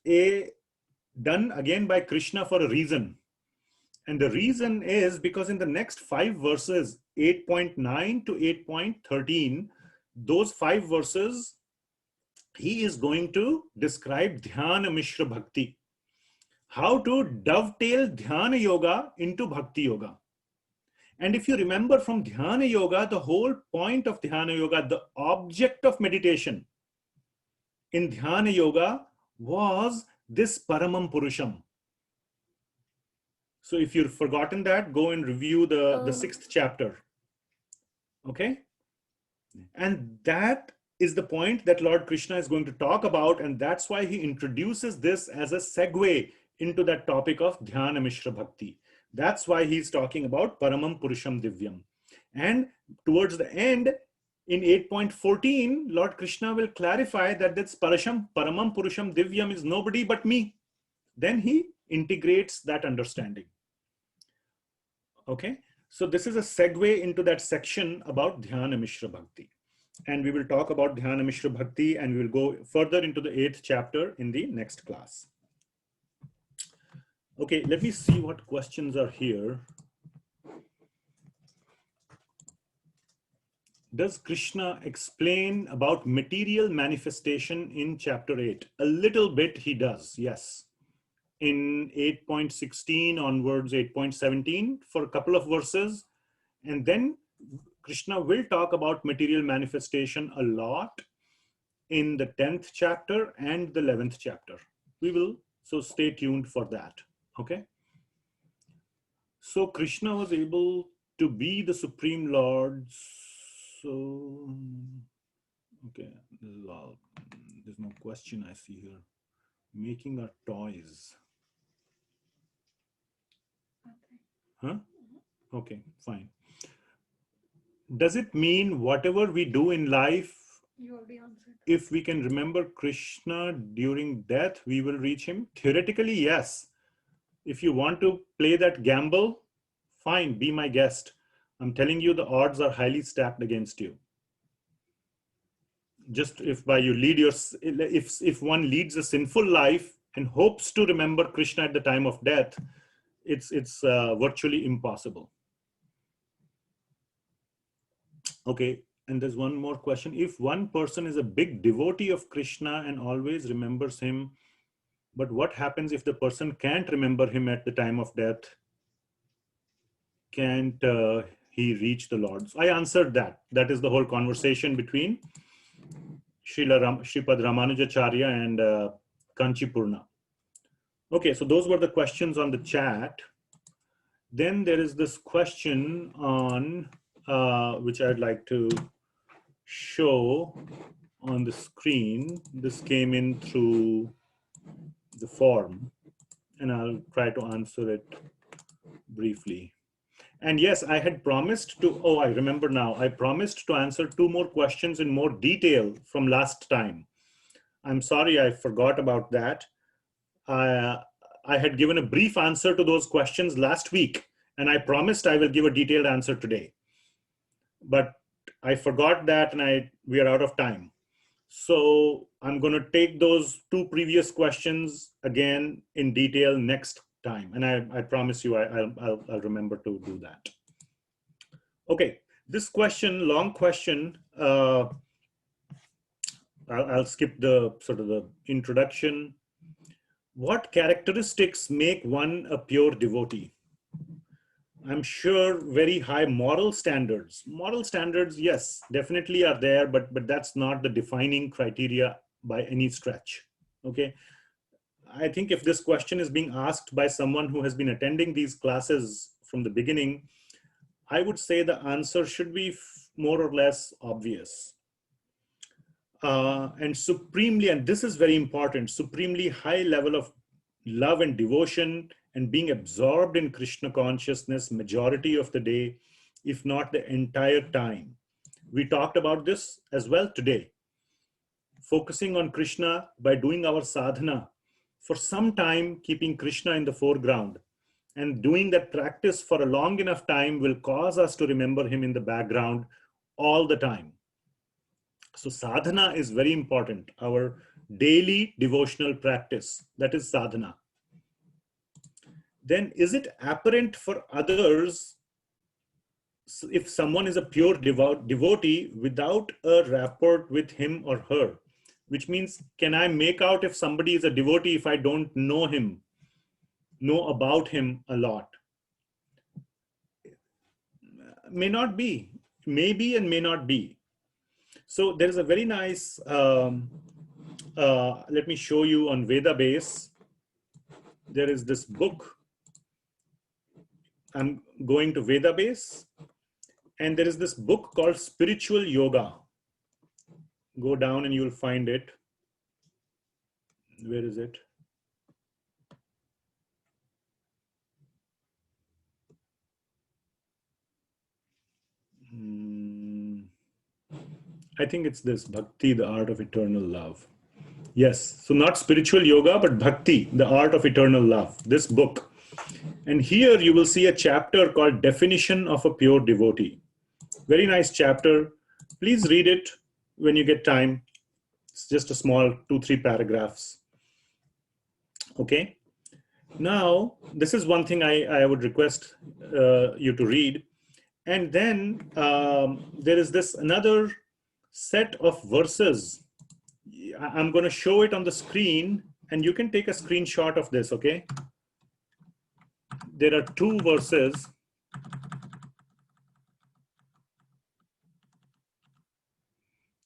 done again by Krishna for a reason. And the reason is because in the next 5 verses, 8.9 to 8.13, those 5 verses, he is going to describe Dhyana Mishra Bhakti. How to dovetail Dhyana Yoga into Bhakti Yoga. And if you remember from Dhyana Yoga, the whole point of Dhyana Yoga, the object of meditation in Dhyana Yoga was this Paramam Purusham. So if you've forgotten that, go and review the 6th chapter. Okay? And that is the point that Lord Krishna is going to talk about. And that's why he introduces this as a segue into that topic of Dhyana Mishra Bhakti. That's why he's talking about Paramam Purusham Divyam. And towards the end, in 8.14, Lord Krishna will clarify that this Paramam Purusham Divyam is nobody but me. Then he integrates that understanding. Okay, so this is a segue into that section about Dhyana Mishra Bhakti. And we will talk about Dhyana Mishra Bhakti, and we will go further into the 8th chapter in the next class. Okay, let me see what questions are here. Does Krishna explain about material manifestation in chapter 8? A little bit he does, yes. In 8.16 onwards, 8.17 for a couple of verses. And then Krishna will talk about material manifestation a lot in the 10th chapter and the 11th chapter. So stay tuned for that. Okay. So Krishna was able to be the Supreme Lord. So, okay, there's no question I see here. Making our toys. Huh? Okay, fine. Does it mean whatever we do in life, You already answered. If we can remember Krishna during death, we will reach him? Theoretically, yes. If you want to play that gamble, fine, be my guest. I'm telling you, the odds are highly stacked against you. Just if one leads a sinful life and hopes to remember Krishna at the time of death, it's virtually impossible. Okay, and there's one more question. If one person is a big devotee of Krishna and always remembers him, but what happens if the person can't remember him at the time of death? Can't he reach the Lord? So I answered that. That is the whole conversation between Sripad Ramanujacharya and Kanchipurna. Okay, so those were the questions on the chat. Then there is this question on which I'd like to show on the screen. This came in through the form, and I'll try to answer it briefly. And yes, I had promised to, I remember now, I promised to answer 2 more questions in more detail from last time. I'm sorry, I forgot about that. I had given a brief answer to those questions last week, and I promised I will give a detailed answer today. But I forgot that, and we are out of time. So I'm going to take those 2 previous questions again in detail next time. And I promise you, I'll remember to do that. Okay, this question, long question, I'll skip the sort of the introduction. What characteristics make one a pure devotee? I'm sure very high moral standards. Moral standards, yes, definitely are there, but that's not the defining criteria by any stretch. Okay. I think if this question is being asked by someone who has been attending these classes from the beginning, I would say the answer should be more or less obvious. And supremely, and this is very important, supremely high level of love and devotion and being absorbed in Krishna consciousness majority of the day, if not the entire time. We talked about this as well today. Focusing on Krishna by doing our sadhana for some time, keeping Krishna in the foreground, and doing that practice for a long enough time will cause us to remember him in the background all the time. So sadhana is very important. Our daily devotional practice, that is sadhana, then is it apparent for others if someone is a pure devotee without a rapport with him or her? Which means, can I make out if somebody is a devotee if I don't know him, know about him a lot? May not be, maybe, and may not be. So there is a very nice, let me show you on Veda base. There is this book. I'm going to Veda base, and there is this book called Spiritual Yoga. Go down and you'll find it. Where is it? I think it's this, Bhakti, the Art of Eternal Love. Yes, so not spiritual yoga, but Bhakti, the Art of Eternal Love, this book. And here you will see a chapter called Definition of a Pure Devotee. Very nice chapter. Please read it when you get time. It's just a small 2-3 paragraphs. Okay. Now, this is one thing I would request you to read. And then there is this another set of verses. I'm going to show it on the screen, and you can take a screenshot of this, okay? There are 2 verses.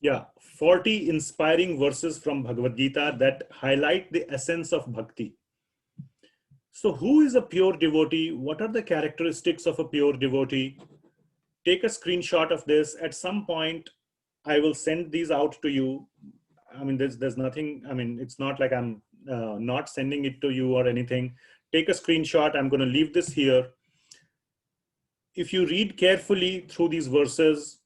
Yeah, 40 inspiring verses from Bhagavad Gita that highlight the essence of bhakti. So who is a pure devotee? What are the characteristics of a pure devotee? Take a screenshot of this. At some point, I will send these out to you. I mean, there's nothing, I mean, it's not like I'm not sending it to you or anything. Take a screenshot. I'm going to leave this here. If you read carefully through these verses,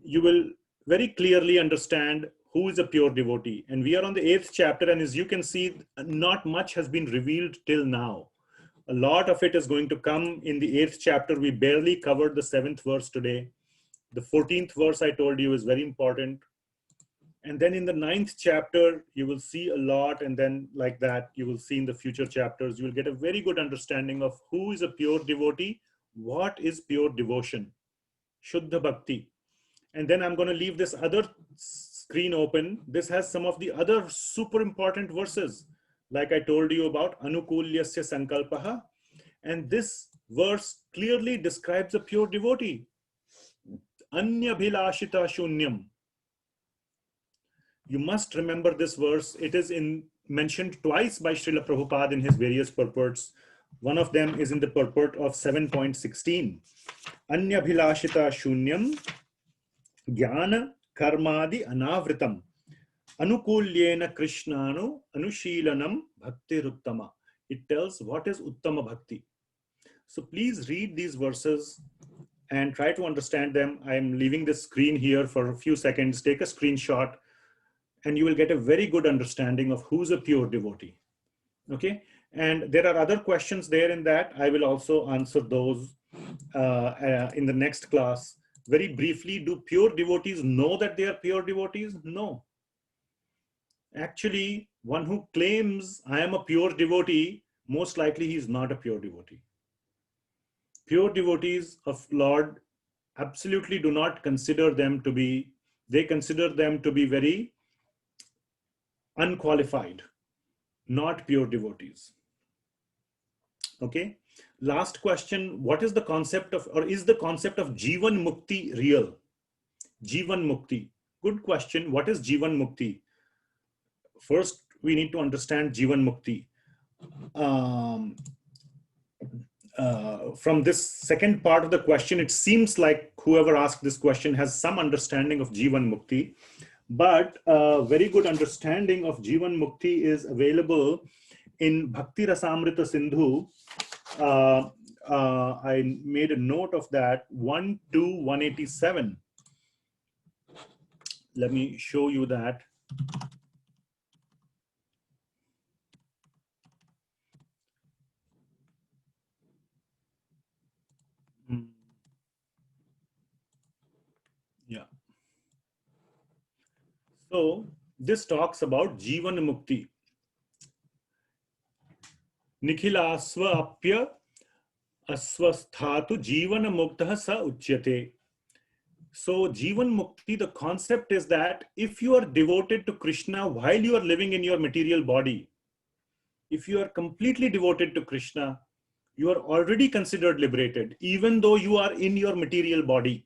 you will very clearly understand who is a pure devotee. And we are on the 8th chapter, and as you can see, not much has been revealed till now. A lot of it is going to come in the 8th chapter. We barely covered the 7th verse today. The 14th verse I told you is very important. And then in the 9th chapter, you will see a lot. And then like that, you will see in the future chapters, you will get a very good understanding of who is a pure devotee, what is pure devotion, Shuddha Bhakti. And then I'm going to leave this other screen open. This has some of the other super important verses, like I told you about Anukulyasya Sankalpaha. And this verse clearly describes a pure devotee. Anyabhilashita Shunyam. You must remember this verse. It is mentioned twice by Srila Prabhupada in his various purports. One of them is in the purport of 7.16. Anyabhilashita Shunyam Jnana Karmadi Anavritam Anukulyena Krishnanu Anushilanam Bhakti Ruttama. It tells what is Uttama Bhakti. So please read these verses and try to understand them. I am leaving the screen here for a few seconds. Take a screenshot and you will get a very good understanding of who's a pure devotee. Okay. And there are other questions there in that. I will also answer those in the next class. Very briefly, do pure devotees know that they are pure devotees? No. Actually, one who claims I am a pure devotee, most likely he is not a pure devotee. Pure devotees of Lord absolutely do not consider them to be, they consider them to be very unqualified, not pure devotees. Okay. Last question. What is the concept of, or is the concept of Jivan Mukti real? Jivan Mukti. Good question. What is Jivan Mukti? First, we need to understand Jivan Mukti. From this second part of the question, it seems like whoever asked this question has some understanding of Jivan Mukti, but a very good understanding of Jivan Mukti is available in Bhakti Rasamrita Sindhu. I made a note of that, 1 to 187. Let me show you that. Yeah. So This talks about Jivan Mukti. Nikhila Asva Aswasthatu Jivan Muktah Sa Uchyate. So, Jivan Mukti, the concept is that if you are devoted to Krishna while you are living in your material body, if you are completely devoted to Krishna, you are already considered liberated, even though you are in your material body.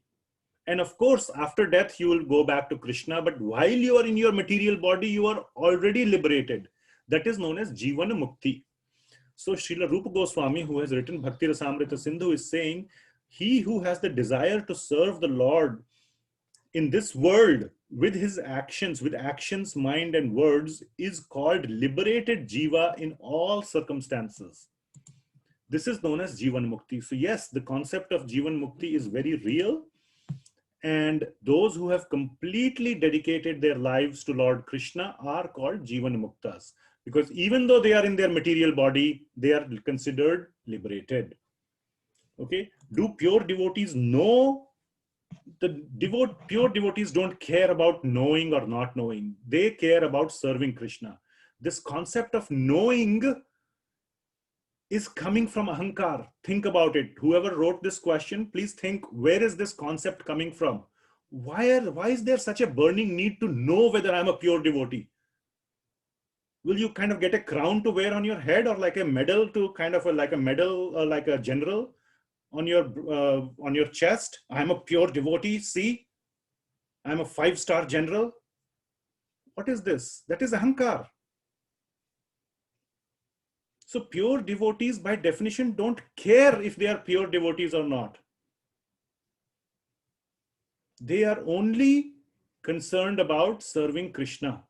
And of course, after death, you will go back to Krishna. But while you are in your material body, you are already liberated. That is known as Jivana Mukti. So Srila Rupa Goswami, who has written Bhakti Rasamrita Sindhu, is saying, he who has the desire to serve the Lord in this world with his actions, with actions, mind, and words, is called liberated Jiva in all circumstances. This is known as Jivan Mukti. So yes, the concept of Jivan Mukti is very real. And those who have completely dedicated their lives to Lord Krishna are called Jivan Muktas. Because even though they are in their material body, they are considered liberated. Okay? Do pure devotees know? Pure devotees don't care about knowing or not knowing. They care about serving Krishna. This concept of knowing is coming from ahankar. Think about it. Whoever wrote this question, please think, where is this concept coming from? Why is there such a burning need to know whether I'm a pure devotee? Will you kind of get a crown to wear on your head, or like a medal to kind of like a medal, like a general on your chest? I'm a pure devotee. See, I'm a 5-star general. What is this? That is ahankar. So pure devotees by definition don't care if they are pure devotees or not. They are only concerned about serving Krishna.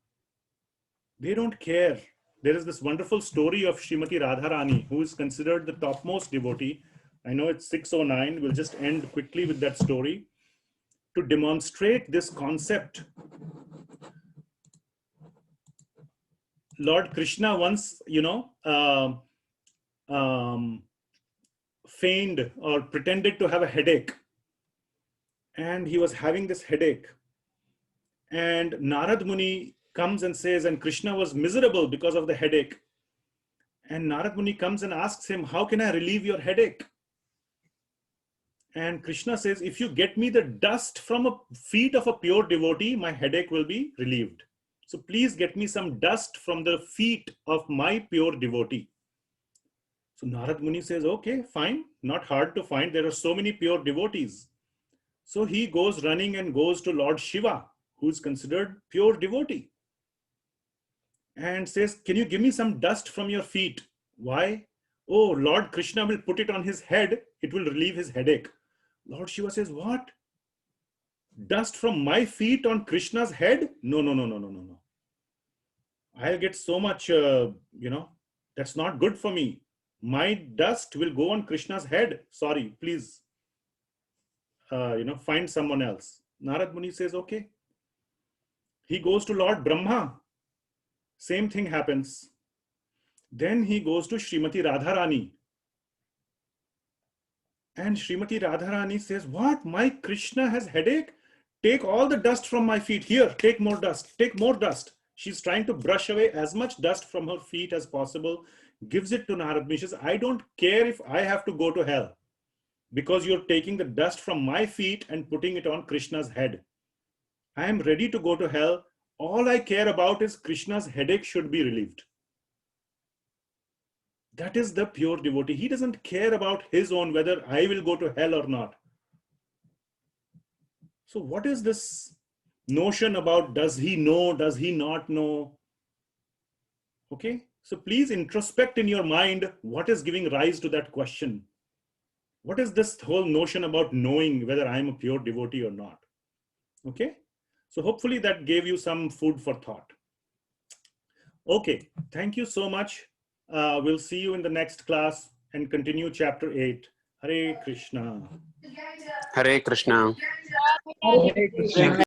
They don't care. There is this wonderful story of Srimati Radharani, who is considered the topmost devotee. I know it's 6:09. We'll just end quickly with that story to demonstrate this concept. Lord Krishna once, feigned or pretended to have a headache. And he was having this headache. And Narad Muni comes and says, and Krishna was miserable because of the headache. And Narad Muni comes and asks him, how can I relieve your headache? And Krishna says, if you get me the dust from a feet of a pure devotee, my headache will be relieved. So please get me some dust from the feet of my pure devotee. So Narad Muni says, okay, fine, not hard to find. There are so many pure devotees. So he goes running and goes to Lord Shiva, who is considered pure devotee, and says, can you give me some dust from your feet? Why? Oh, Lord Krishna will put it on his head. It will relieve his headache. Lord Shiva says, what? Dust from my feet on Krishna's head? No. I'll get so much, that's not good for me. My dust will go on Krishna's head. Sorry, please, find someone else. Narad Muni says, okay. He goes to Lord Brahma. Same thing happens. Then he goes to Srimati Radharani. And Srimati Radharani says, what? My Krishna has headache? Take all the dust from my feet. Here, take more dust. Take more dust. She's trying to brush away as much dust from her feet as possible. Gives it to Narad Muni. She says, I don't care if I have to go to hell, because you're taking the dust from my feet and putting it on Krishna's head. I am ready to go to hell. All I care about is Krishna's headache should be relieved. That is the pure devotee. He doesn't care about his own, whether I will go to hell or not. So what is this notion about does he know, does he not know? Okay, so please introspect in your mind what is giving rise to that question. What is this whole notion about knowing whether I am a pure devotee or not? Okay, so hopefully that gave you some food for thought. Okay, thank you so much. We'll see you in the next class and continue chapter 8. Hare Krishna. Hare Krishna. Hare Krishna.